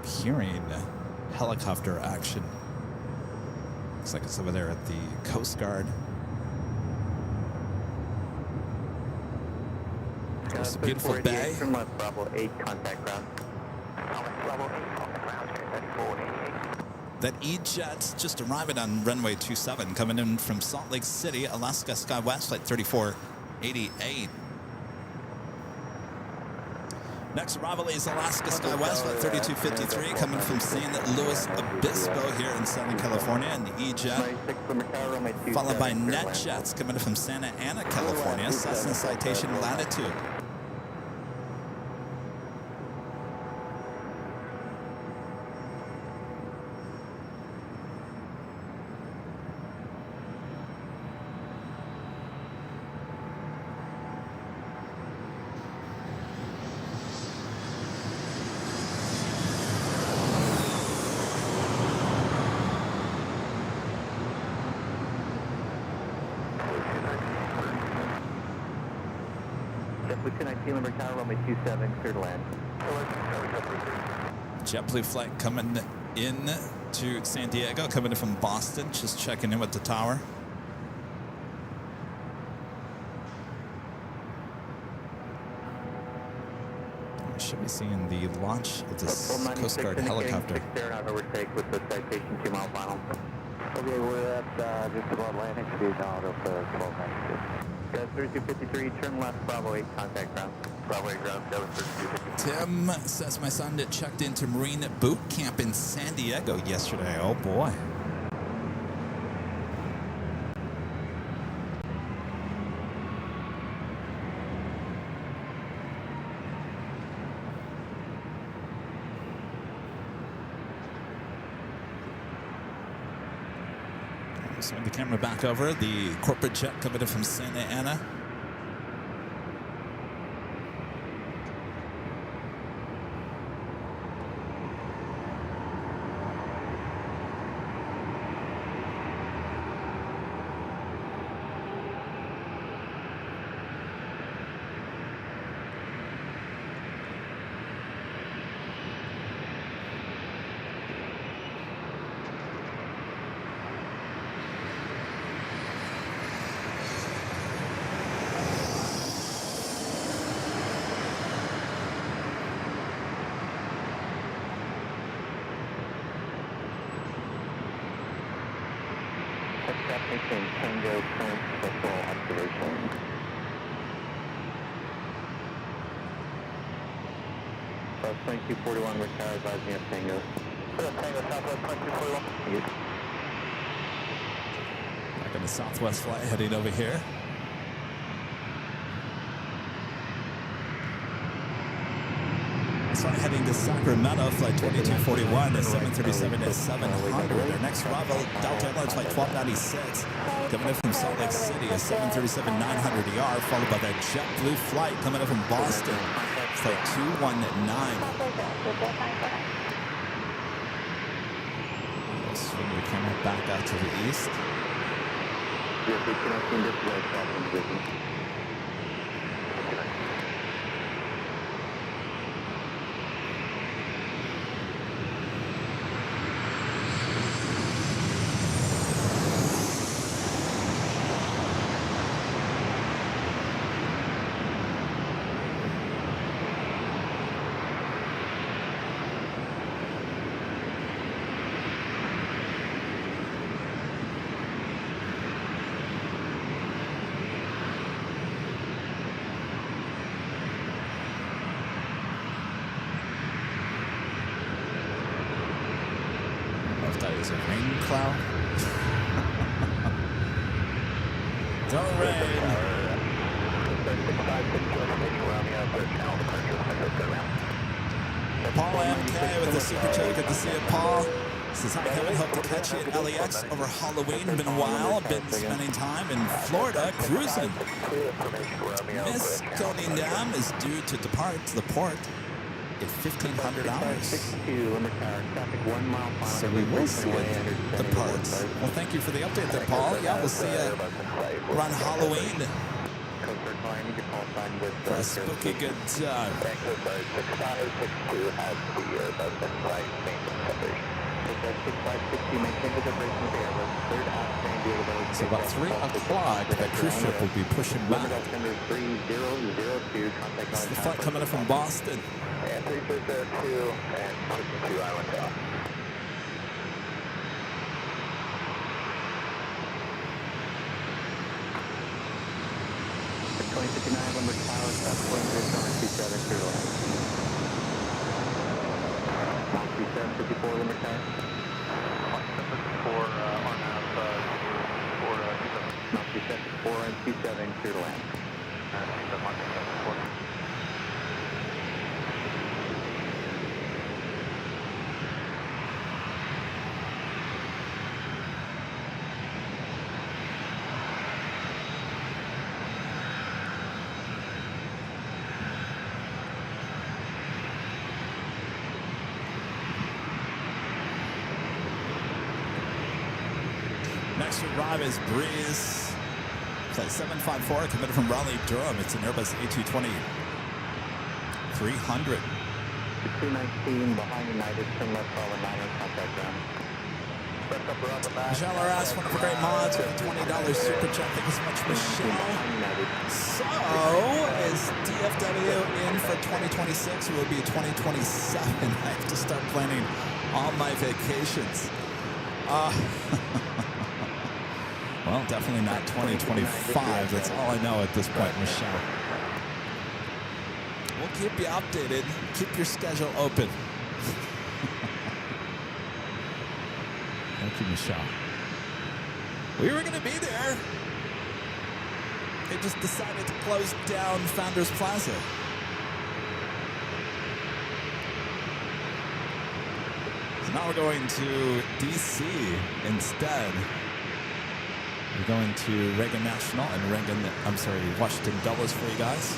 miles. Hearing helicopter action. Looks like it's over there at the Coast Guard. It's a beautiful bay. From left, Bravo 8, contact ground. Bravo 8, on the ground, 3488. That E-Jet's just arriving on runway 27, coming in from Salt Lake City, Alaska SkyWest, flight 3488. Next arrival is Alaska SkyWest, flight 3253, coming from San Luis Obispo here in Southern California, and the E-Jet, followed by NetJets coming in from Santa Ana, California, Cessna Citation Latitude. Number tower, runway 27, clear to land. JetBlue flight coming in to San Diego, coming in from Boston, just checking in with the tower. We should be seeing the launch of this Coast Guard helicopter. Overtake with the citation 2-mile final. Okay, we're at just about landing speed now of 1292. 3253, turn left, Bravo 8, contact ground. Bravo 8 ground, 3253. Tim says my son checked into Marine Boot Camp in San Diego yesterday. Oh boy. Swing the camera back over. The corporate jet coming in from Santa Ana. Destination Tango, current vessel observation. South 2241, we're tower advising us Tango. Tango, Southwest 2241. Thank you. Back on the Southwest flight heading over here. Flight heading to Sacramento, flight 2241 at 737 at 700. Our next arrival, Delta Airlines flight 1296, coming in from Salt Lake City, a 737-900ER, followed by that JetBlue flight coming in from Boston, flight 219. We'll swing the camera back out to the east. Yes, we're connecting this way, crossing position. Is a rain cloud? Don't rain. Paul MK with the super chat. Good to see you, Paul. Says, hi, Kevin. Hope to catch you at LAX over Halloween. Been a while. Been spending time in Florida cruising. Miss Coney Dam is due to depart to the port at 1,500 hours. So we will see it departs. Well, thank you for the update there, Paul. Yeah, we'll see you around Halloween for a spooky good time. So about 3 o'clock, the cruise ship will be pushing back. This is the flight coming in from Boston. 3202 and pushing to Island Top. The 2059 Limerick Tower, South 27, clear to land. 3754 Limerick Tower. 3754 RNAV 3754 and 27, clear to land. 3754. Next to arrive is Breeze. Flight 754 committed from Raleigh, Durham. It's an Airbus A220 300. 219 behind United, turn left Bravo 9 contact ground. Michelle R.S., one of the great mods with a $20 super chat. Thank you so much, Michelle. So, is DFW in for 2026 or will it be 2027? I have to start planning all my vacations. Well, definitely not 2025. That's all I know at this point, Michelle. We'll keep you updated. Keep your schedule open. Thank you, Michelle. We were going to be there. They just decided to close down Founders Plaza. So now we're going to D.C. instead. We're going to Reagan National and Washington Dulles for you guys.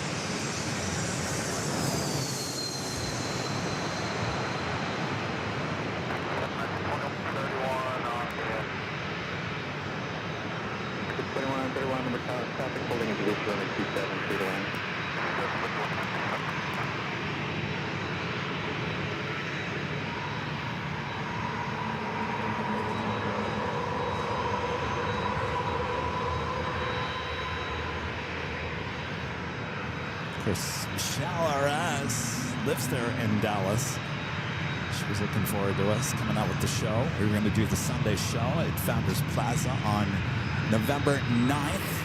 Traffic holding into this runway 27, clear to land. Of course, Michelle R.S. lives there in Dallas. She was looking forward to us coming out with the show. We were going to do the Sunday show at Founders Plaza on November 9th.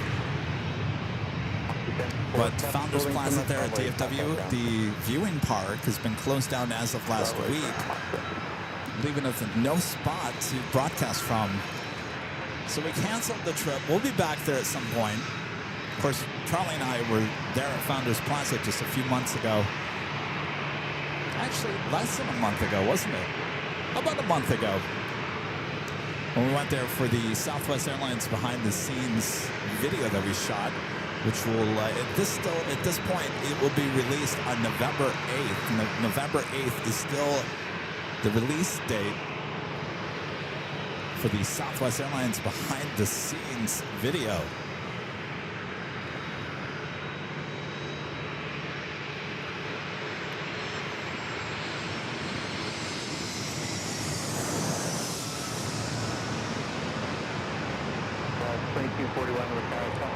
But Founders Plaza there at DFW, the viewing park has been closed down as of last week, leaving us no spot to broadcast from. So we canceled the trip. We'll be back there at some point. Of course, Charlie and I were there at Founders Plaza just a few months ago. Actually, less than a month ago, wasn't it? About a month ago. When we went there for the Southwest Airlines behind-the-scenes video that we shot, which will, at this point, it will be released on November 8th. November 8th is still the release date for the Southwest Airlines behind-the-scenes video.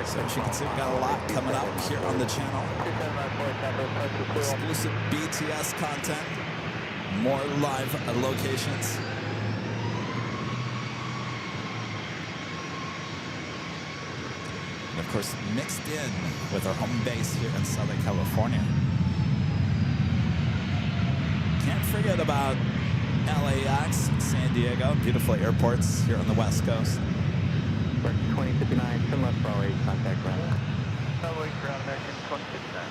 So as you can see, we've got a lot coming up here on the channel. Exclusive BTS content, more live locations. And of course, mixed in with our home base here in Southern California. Can't forget about LAX, San Diego, beautiful airports here on the West Coast. 2059, turn left, Bravo 8, contact ground. Bravo 8, ground American 2059.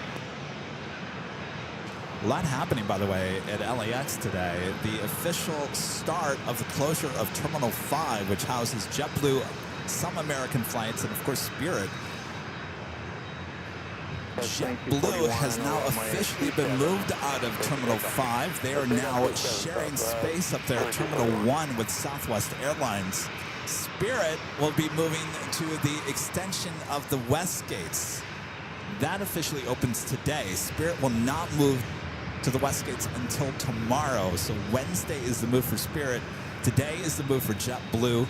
A lot happening, by the way, at LAX today. The official start of the closure of Terminal 5, which houses JetBlue, some American flights, and of course Spirit. JetBlue has now officially been moved out of Terminal 5. They are now sharing space up there at Terminal 1 with Southwest Airlines. Spirit will be moving to the extension of the West Gates. That officially opens today. Spirit will not move to the West Gates until tomorrow. So Wednesday is the move for Spirit. Today is the move for JetBlue.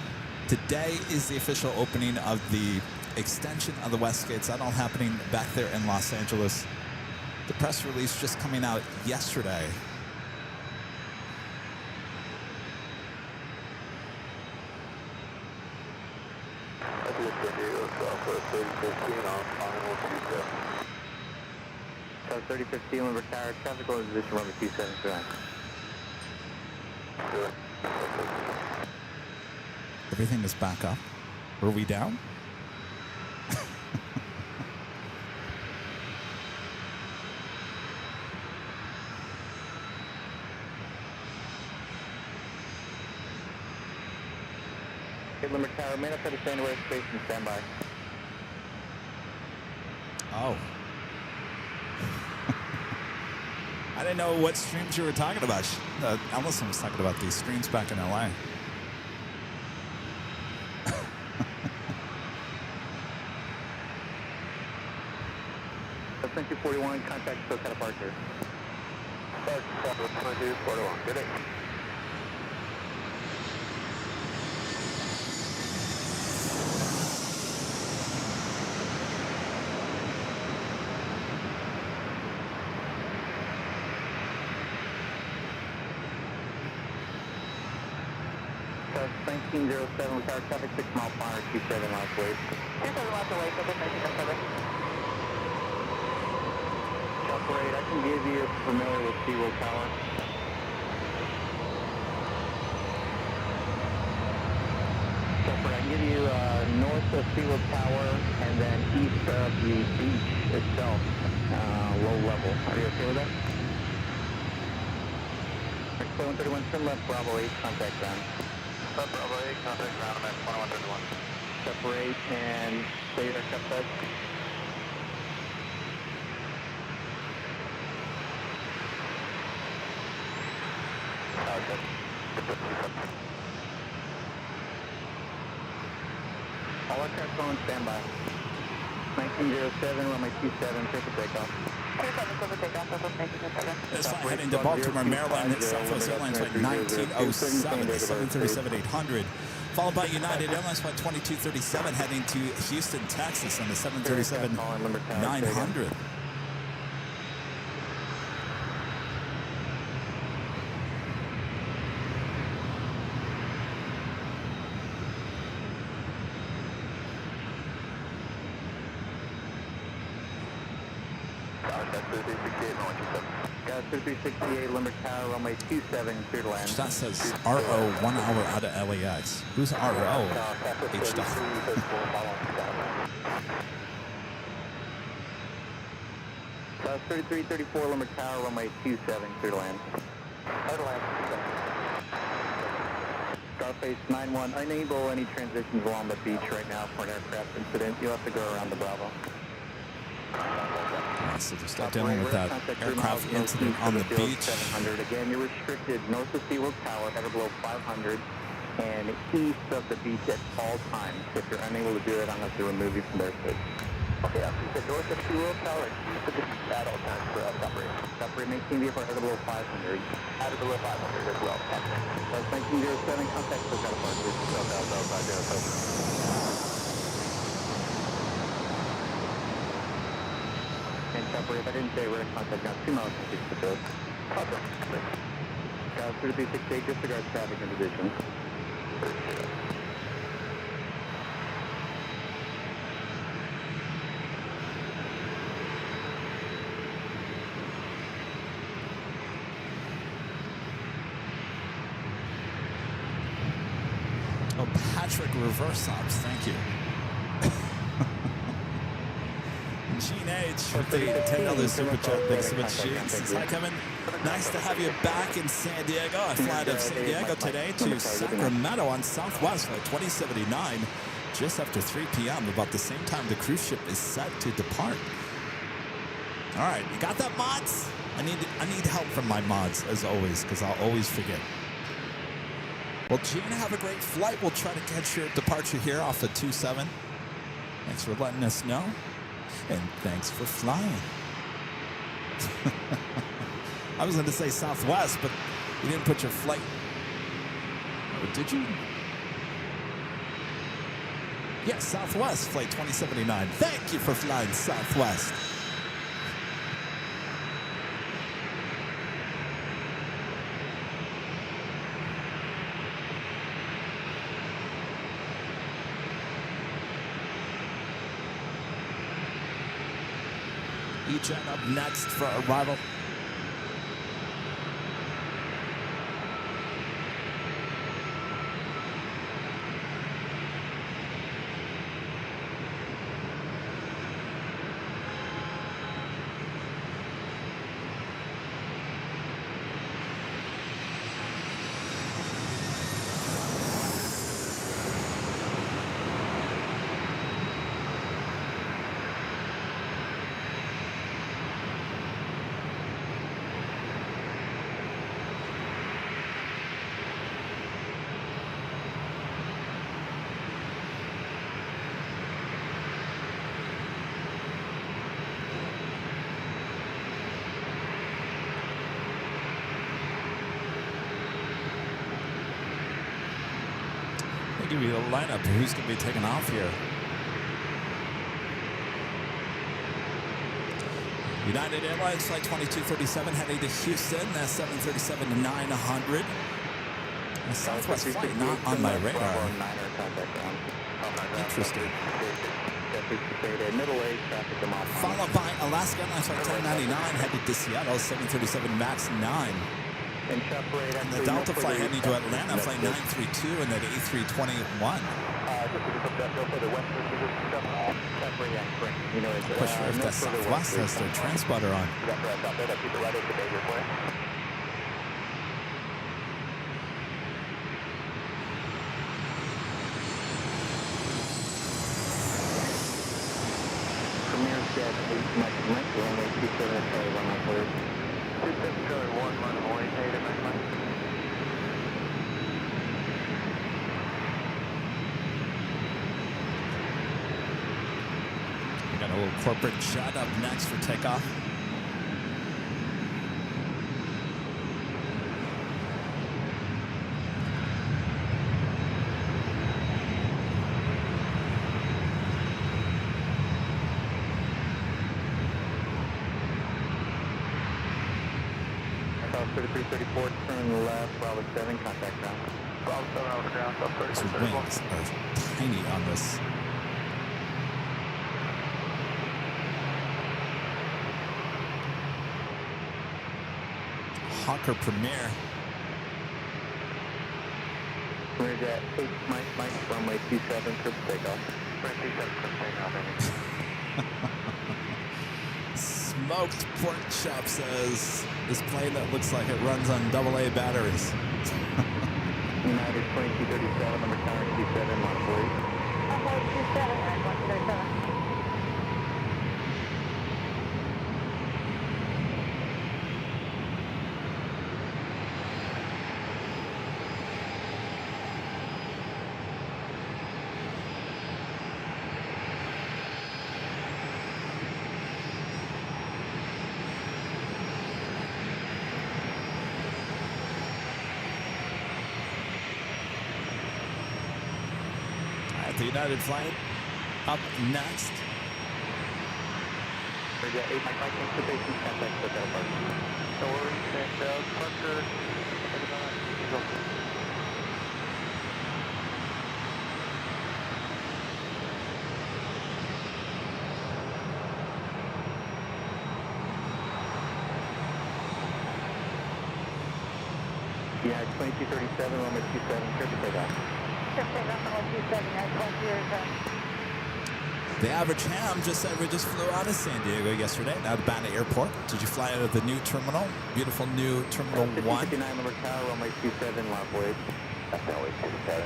Today is the official opening of the extension of the West Gates. That all happening back there in Los Angeles. The press release just coming out yesterday. So 3015, Limber Tower, traffic going to position runway 279. Everything is back up. Were we down? Okay, Limber Tower, main up at the standard space and standby. Oh. I didn't know what streams you were talking about. Ellison was talking about these streams back in LA. That's 2241, contact SoCal departure. 2241, good day. That's 1907, tower traffic 6 mile per hour, 27 miles away. 27 miles away, so 1907. Operate, I can give you familiar with SeaWorld Tower. Operate, I can give you north of SeaWorld Tower and then east of the beach itself, low level. Are you okay with that? 731, turn left, Bravo 8, contact ground. Bravo 8, contact ground, I'm at 2131. Separate and stay there, cut side. All aircraft on standby. 1907, runway 27, take a takeoff. 27, clear for takeoff, Southwest 1907. This flight heading to Baltimore, Maryland, at Southwest Airlines flight 1907, the 737-800, followed by United Airlines flight 2237 heading to Houston, Texas on the 737-900. Got 3368, Limerick Tower, runway 27, clear to land. That says RO 1 hour out of LAX. Who's RO? H dot. 3334, Limerick Tower, runway 27, clear to land. Clear to land. Scarface 91, unable any transitions along the beach right now for an aircraft incident. You'll have to go around the Bravo. So they're still dealing with that aircraft incident on the beach. 700. Again, you're restricted north of SeaWorld Tower, ever below 500, and east of the beach at all times. If you're unable to do it, I'm going to remove you from airspace. Okay, so you said north of SeaWorld Tower and east of the beach at all times for operate. Operate 19 vehicle ever below 500. Ever below 500 as well. That's 1907, contact for got a part. And separate, if I didn't say we're in contact now, 2 miles from the field. Awesome. Guys, 3368, disregard traffic in position. Oh, Patrick reverse ops, thank you. Gene H with the $10 super chat. Thanks so much, Gene. Says, hi, Kevin. Nice to have you back in San Diego. I fly out of San Diego today to Sacramento on Southwest flight 2079, just after 3 p.m., about the same time the cruise ship is set to depart. All right, you got that, mods? I need help from my mods, as always, because I'll always forget. Well, Gene, have a great flight. We'll try to catch your departure here off of 27. Thanks for letting us know. And thanks for flying. I was going to say Southwest, but you didn't put your flight. Or did you? Yes, Southwest, flight 2079. Thank you for flying Southwest. E-Jet up next for arrival. Give you the lineup of who's going to be taking off here. United Airlines flight 2237 heading to Houston. That's 737-900. Southwest flight not on my radar. Interesting. Followed by Alaska Airlines flight 1099 headed to Seattle. 737 MAX 9. And the Delta flight heading to Atlanta, flight 932, and then A321. Not sure if that's Southwest has their transponder on. Premier Jet 8 Mike Mike, runway 27 Charlie 1 Mike Clear. 27 Charlie 1 runway 8 Mike Mike. We got a little corporate jet up next for takeoff. South 3334, turn left, Bravo 7, contact ground. Bravo 7 over ground, South 3334. These wings are tiny on this. Docker Premier. Where's that? Mike, runway 27, curb takeoff. Runway 27, curb takeoff. Smoked Pork Chop says this plane that looks like it runs on AA batteries. United 2237, number tower 27, Mach 40. Runway 27, United 2237. The United flight up next. Where's that? 8 Mike, anticipation, contact with that Parker. Story, Parker. Yeah, 2237, runway 27, clear to take off. The average ham just said we just flew out of San Diego yesterday, now to Bana Airport. Did you fly out of the new terminal? Beautiful new Terminal 1. 59 number tower, runway 27, log void. That's always 27.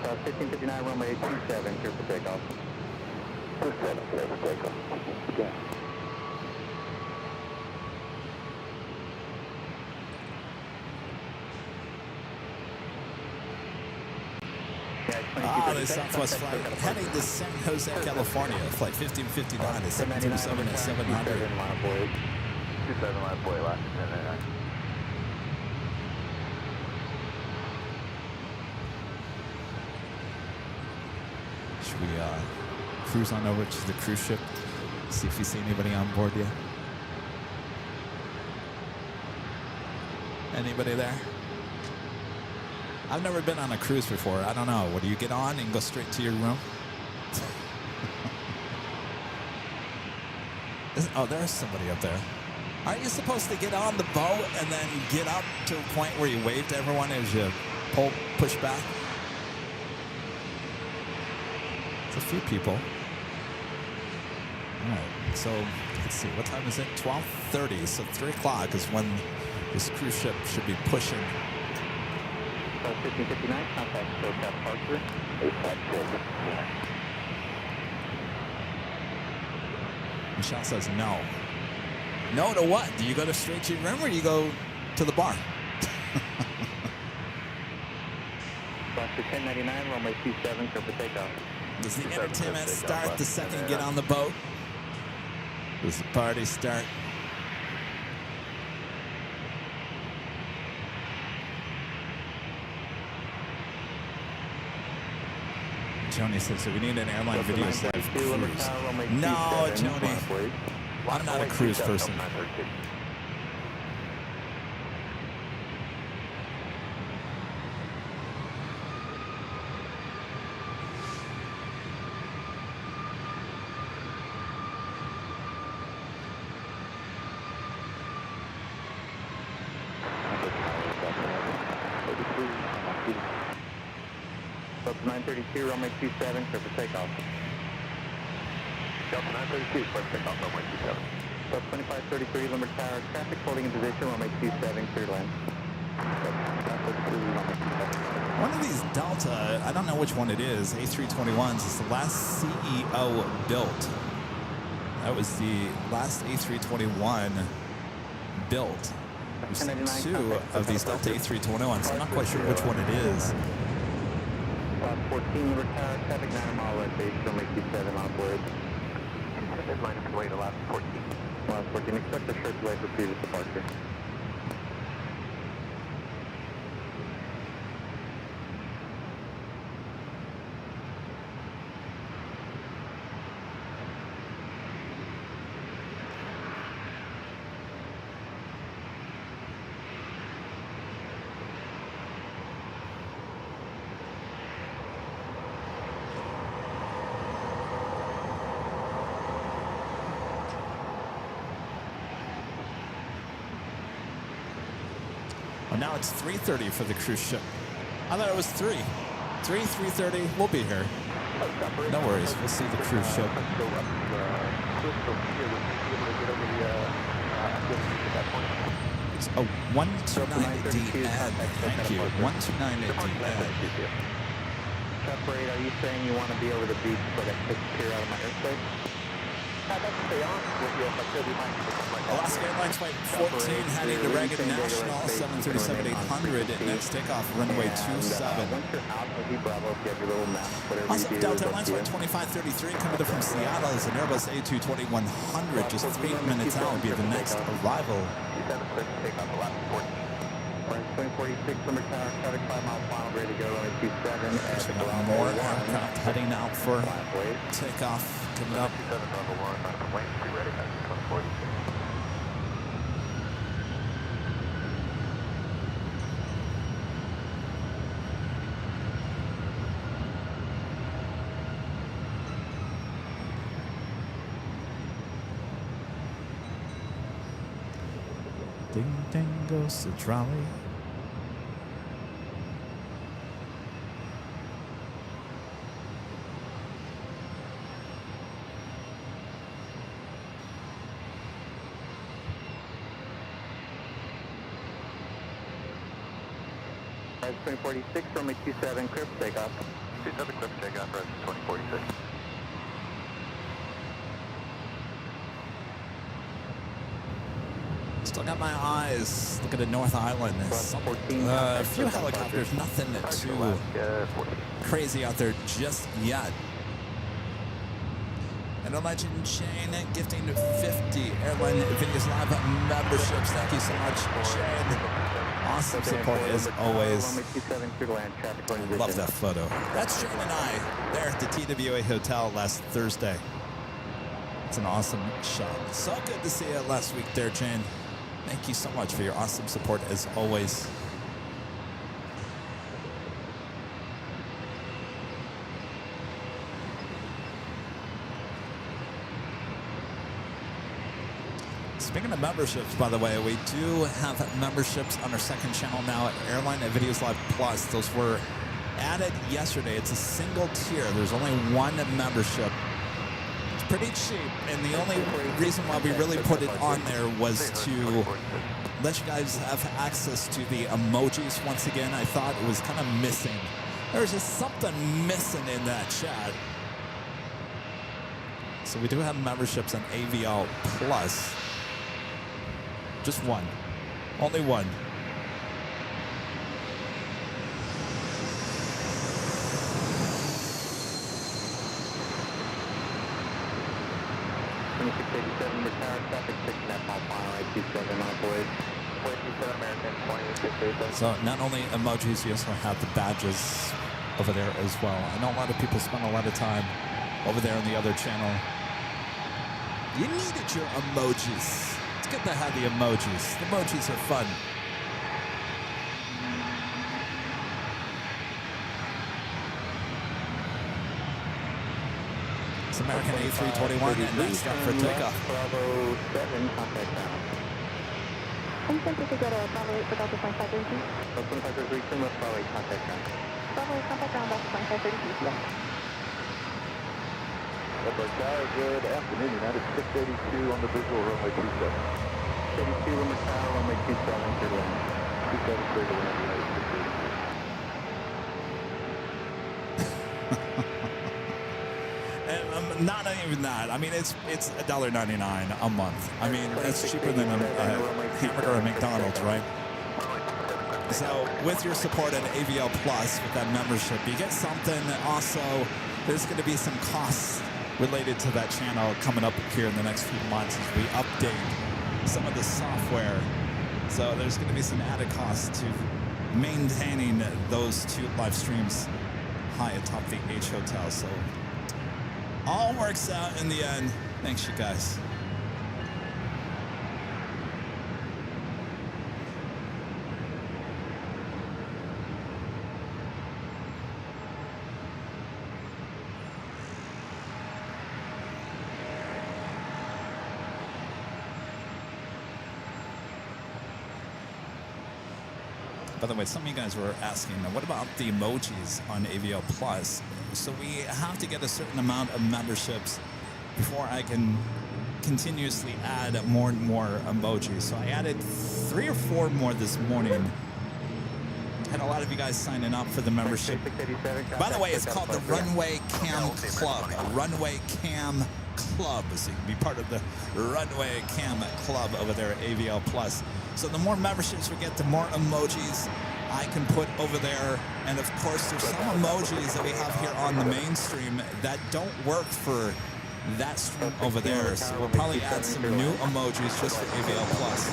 Uh, 1559, runway 27, clear for takeoff. 27, clear for takeoff. Okay. The Southwest flight heading to San Jose, California. Flight 1559 is 737 at 700. 27 line void. 27 line void, last 1099. Should we cruise on over to the cruise ship? See if we see anybody on board yet. Anybody there? I've never been on a cruise before. I don't know. What do you get on and go straight to your room? Oh, there's somebody up there. Aren't you supposed to get on the boat and then get up to a point where you wave to everyone as you push back? It's a few people. All right. So let's see. What time is it? 12:30. So 3 o'clock is when this cruise ship should be pushing. 1559, contact SoCal Parker. 856. Michelle says no. No to what? Do you go to straight to your room or do you go to the bar? Foxtrot 1099, runway 27, clear for takeoff. Does the entertainment start the second you get on the boat? Does the party start? Joni says, so we need an airline video live cruise. No, Joni. I'm not a cruise person. Delta 932, runway 27, clear for takeoff. Delta 932, clear for takeoff, runway 27. Delta 2533, Limber Tower, traffic holding in position, runway 27, clear to land. One of these Delta, I don't know which one it is, A321s, is the last CEO built. That was the last A321 built. We've seen 2 of these Delta A321s. I'm not quite sure which one it is. 14, Limber Tower, traffic 9 mile right base, runway 27 on board. Midline is way to last 14. Last 14, expect a short delay for previous departure. Well, now it's 3:30 for the cruise ship. I thought it was 3. 3:30. We'll be here. No worries. We'll see the cruise ship. It's a 129DN. Thank you. 129DN. Separate, are you saying you want to be over the beach but I take a pier out of my airspace? That's stay on with you if I could. You might Alaska Airlines Flight 14 heading to Reagan National, 737-800 at next takeoff, runway 27. Also, Delta Airlines Flight 2533 coming in from Seattle is an Airbus A220-100. Just 3 minutes out will be the next arrival. 2046, number tower, traffic 5 miles final, ready to go, runway 27. There's more aircraft heading out for takeoff coming up. 27, Bravo 1, wait, be ready, 2046. Ding ding goes the trolley. Rise 2046, runway 27, clear for takeoff. 27, clear for takeoff, rise 2046. Still got my eyes looking at North Island. There's a few helicopters, nothing too crazy out there just yet. And a legend Shane gifting 50 Airline Videos Live memberships. Thank you so much, Shane. Awesome support as always. Love that photo. That's Shane and I there at the TWA Hotel last Thursday. It's an awesome shot. So good to see you last week there, Shane. Thank you so much for your awesome support as always. Speaking of memberships, by the way, we do have memberships on our second channel now at Airline Videos Live Plus. Those were added yesterday. It's a single tier. There's only one membership. It's pretty cheap, and the only reason why we really put it on there was to let you guys have access to the emojis. Once again, I thought it was kind of missing. There's just something missing in that chat. So we do have memberships on AVL Plus. Just one. Only one. So not only emojis, you also have the badges over there as well. I know a lot of people spend a lot of time over there on the other channel. You needed your emojis. It's good to have the emojis. The emojis are fun. It's American A321 and next up for takeoff. Bravo 7, contact ground. I'm sent to go to Bravo 8 for Delta 2533. Delta 2533, turn left, Bravo 8, contact ground. Bravo 8, contact ground, Delta 2533. Delta Tower, good afternoon. United 682 on the visual runway 27. 682, Lima Tower, runway 27, clear to land. 27, clear to land, United 682. And not even that. I mean, it's $1.99 a month. I mean, that's cheaper than a hamburger at McDonald's, right? So with your support at AVL Plus, with that membership, you get something. Also, there's going to be some costs related to that channel coming up here in the next few months as we update some of the software. So there's going to be some added costs to maintaining those two live streams high atop the H Hotel. So all works out in the end. Thanks, you guys. By the way, some of you guys were asking, what about the emojis on AVL Plus? So we have to get a certain amount of memberships before I can continuously add more and more emojis. So I added 3 or 4 more this morning. Had a lot of you guys signing up for the membership. By the way, it's called the Runway Cam Club. Runway Cam Club. So you can be part of the Runway Cam Club over there at AVL Plus. So the more memberships we get, the more emojis I can put over there. And of course, there's some emojis that we have here on the main stream that don't work for that stream over there. So we'll probably add some new emojis just for AVL Plus.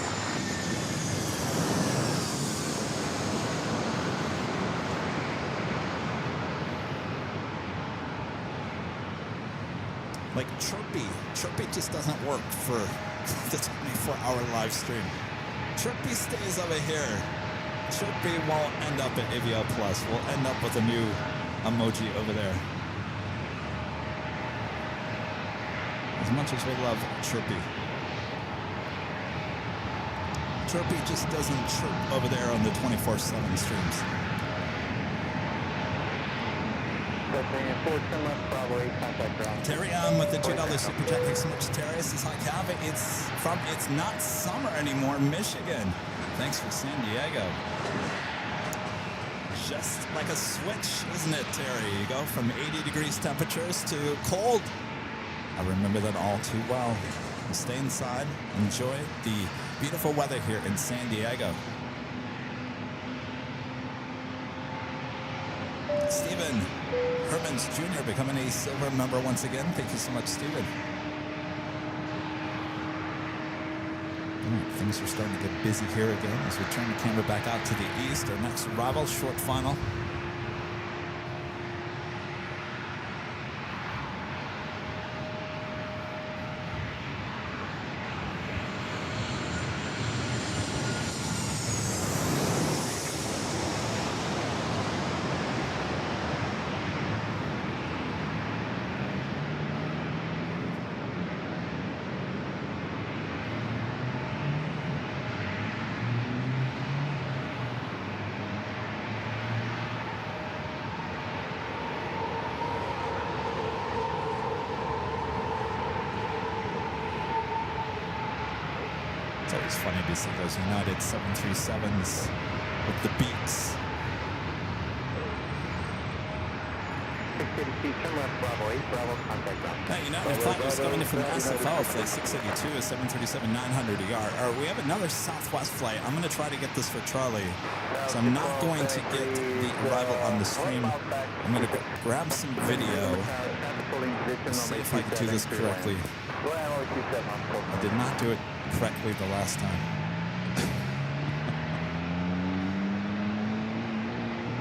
Like Chirpy. Chirpy just doesn't work for the 24-hour live stream. Chirpy stays over here. Chirpy won't end up at AVL Plus. We'll end up with a new emoji over there. As much as we love Chirpy. Chirpy just doesn't chirp over there on the 24/7 streams. Terry, I'm with the $2 super chat. Thanks so much, Terry. This is Hakava. It's not summer anymore, Michigan. Thanks for San Diego. Just like a switch, isn't it, Terry? You go from 80 degrees temperatures to cold. I remember that all too well. Stay inside, enjoy the beautiful weather here in San Diego. Steven Hermans Jr. becoming a silver member once again. Thank you so much, Steven. Things are starting to get busy here again as we turn the camera back out to the east. Our next arrival, short final. It's always funny to see those United 737s with the beaks. Now, United flight was coming in from SFO flight 682 is 737-900ER. We have another Southwest flight. I'm going to try to get this for Charlie. So I'm not going to get the arrival on the stream. I'm going to grab some video. Let's see if I can do this correctly. I did not do it correctly the last time.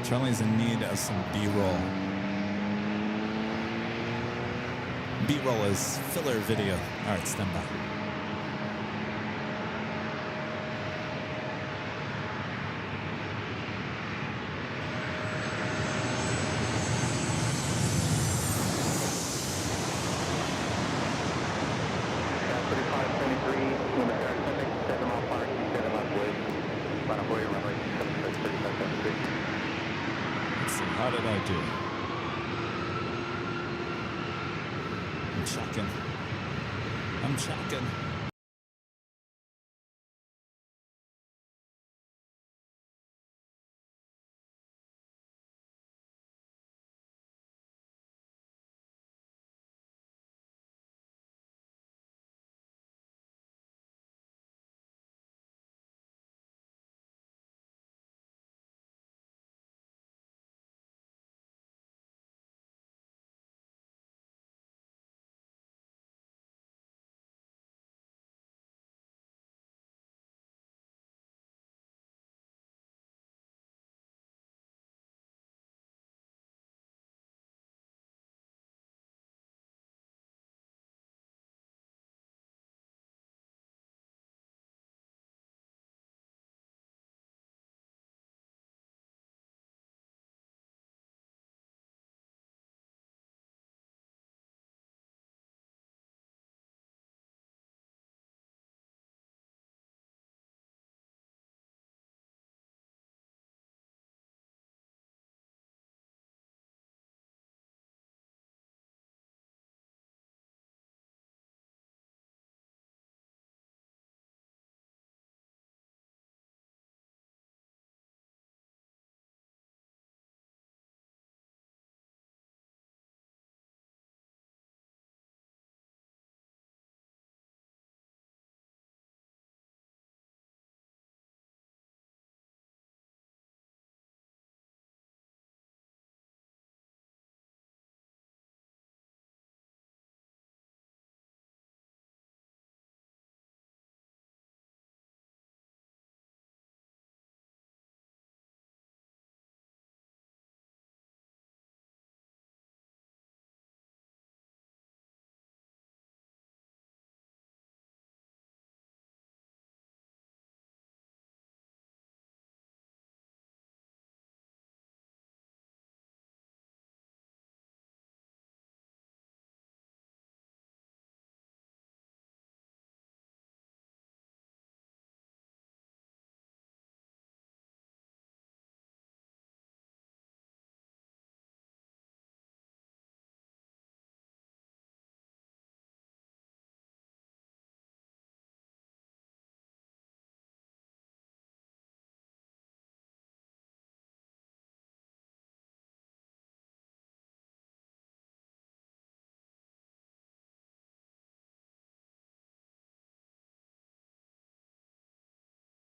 Charlie's in need of some B-roll. B-roll is filler video. All right, stand by. Let's see, how did I do? I'm checking.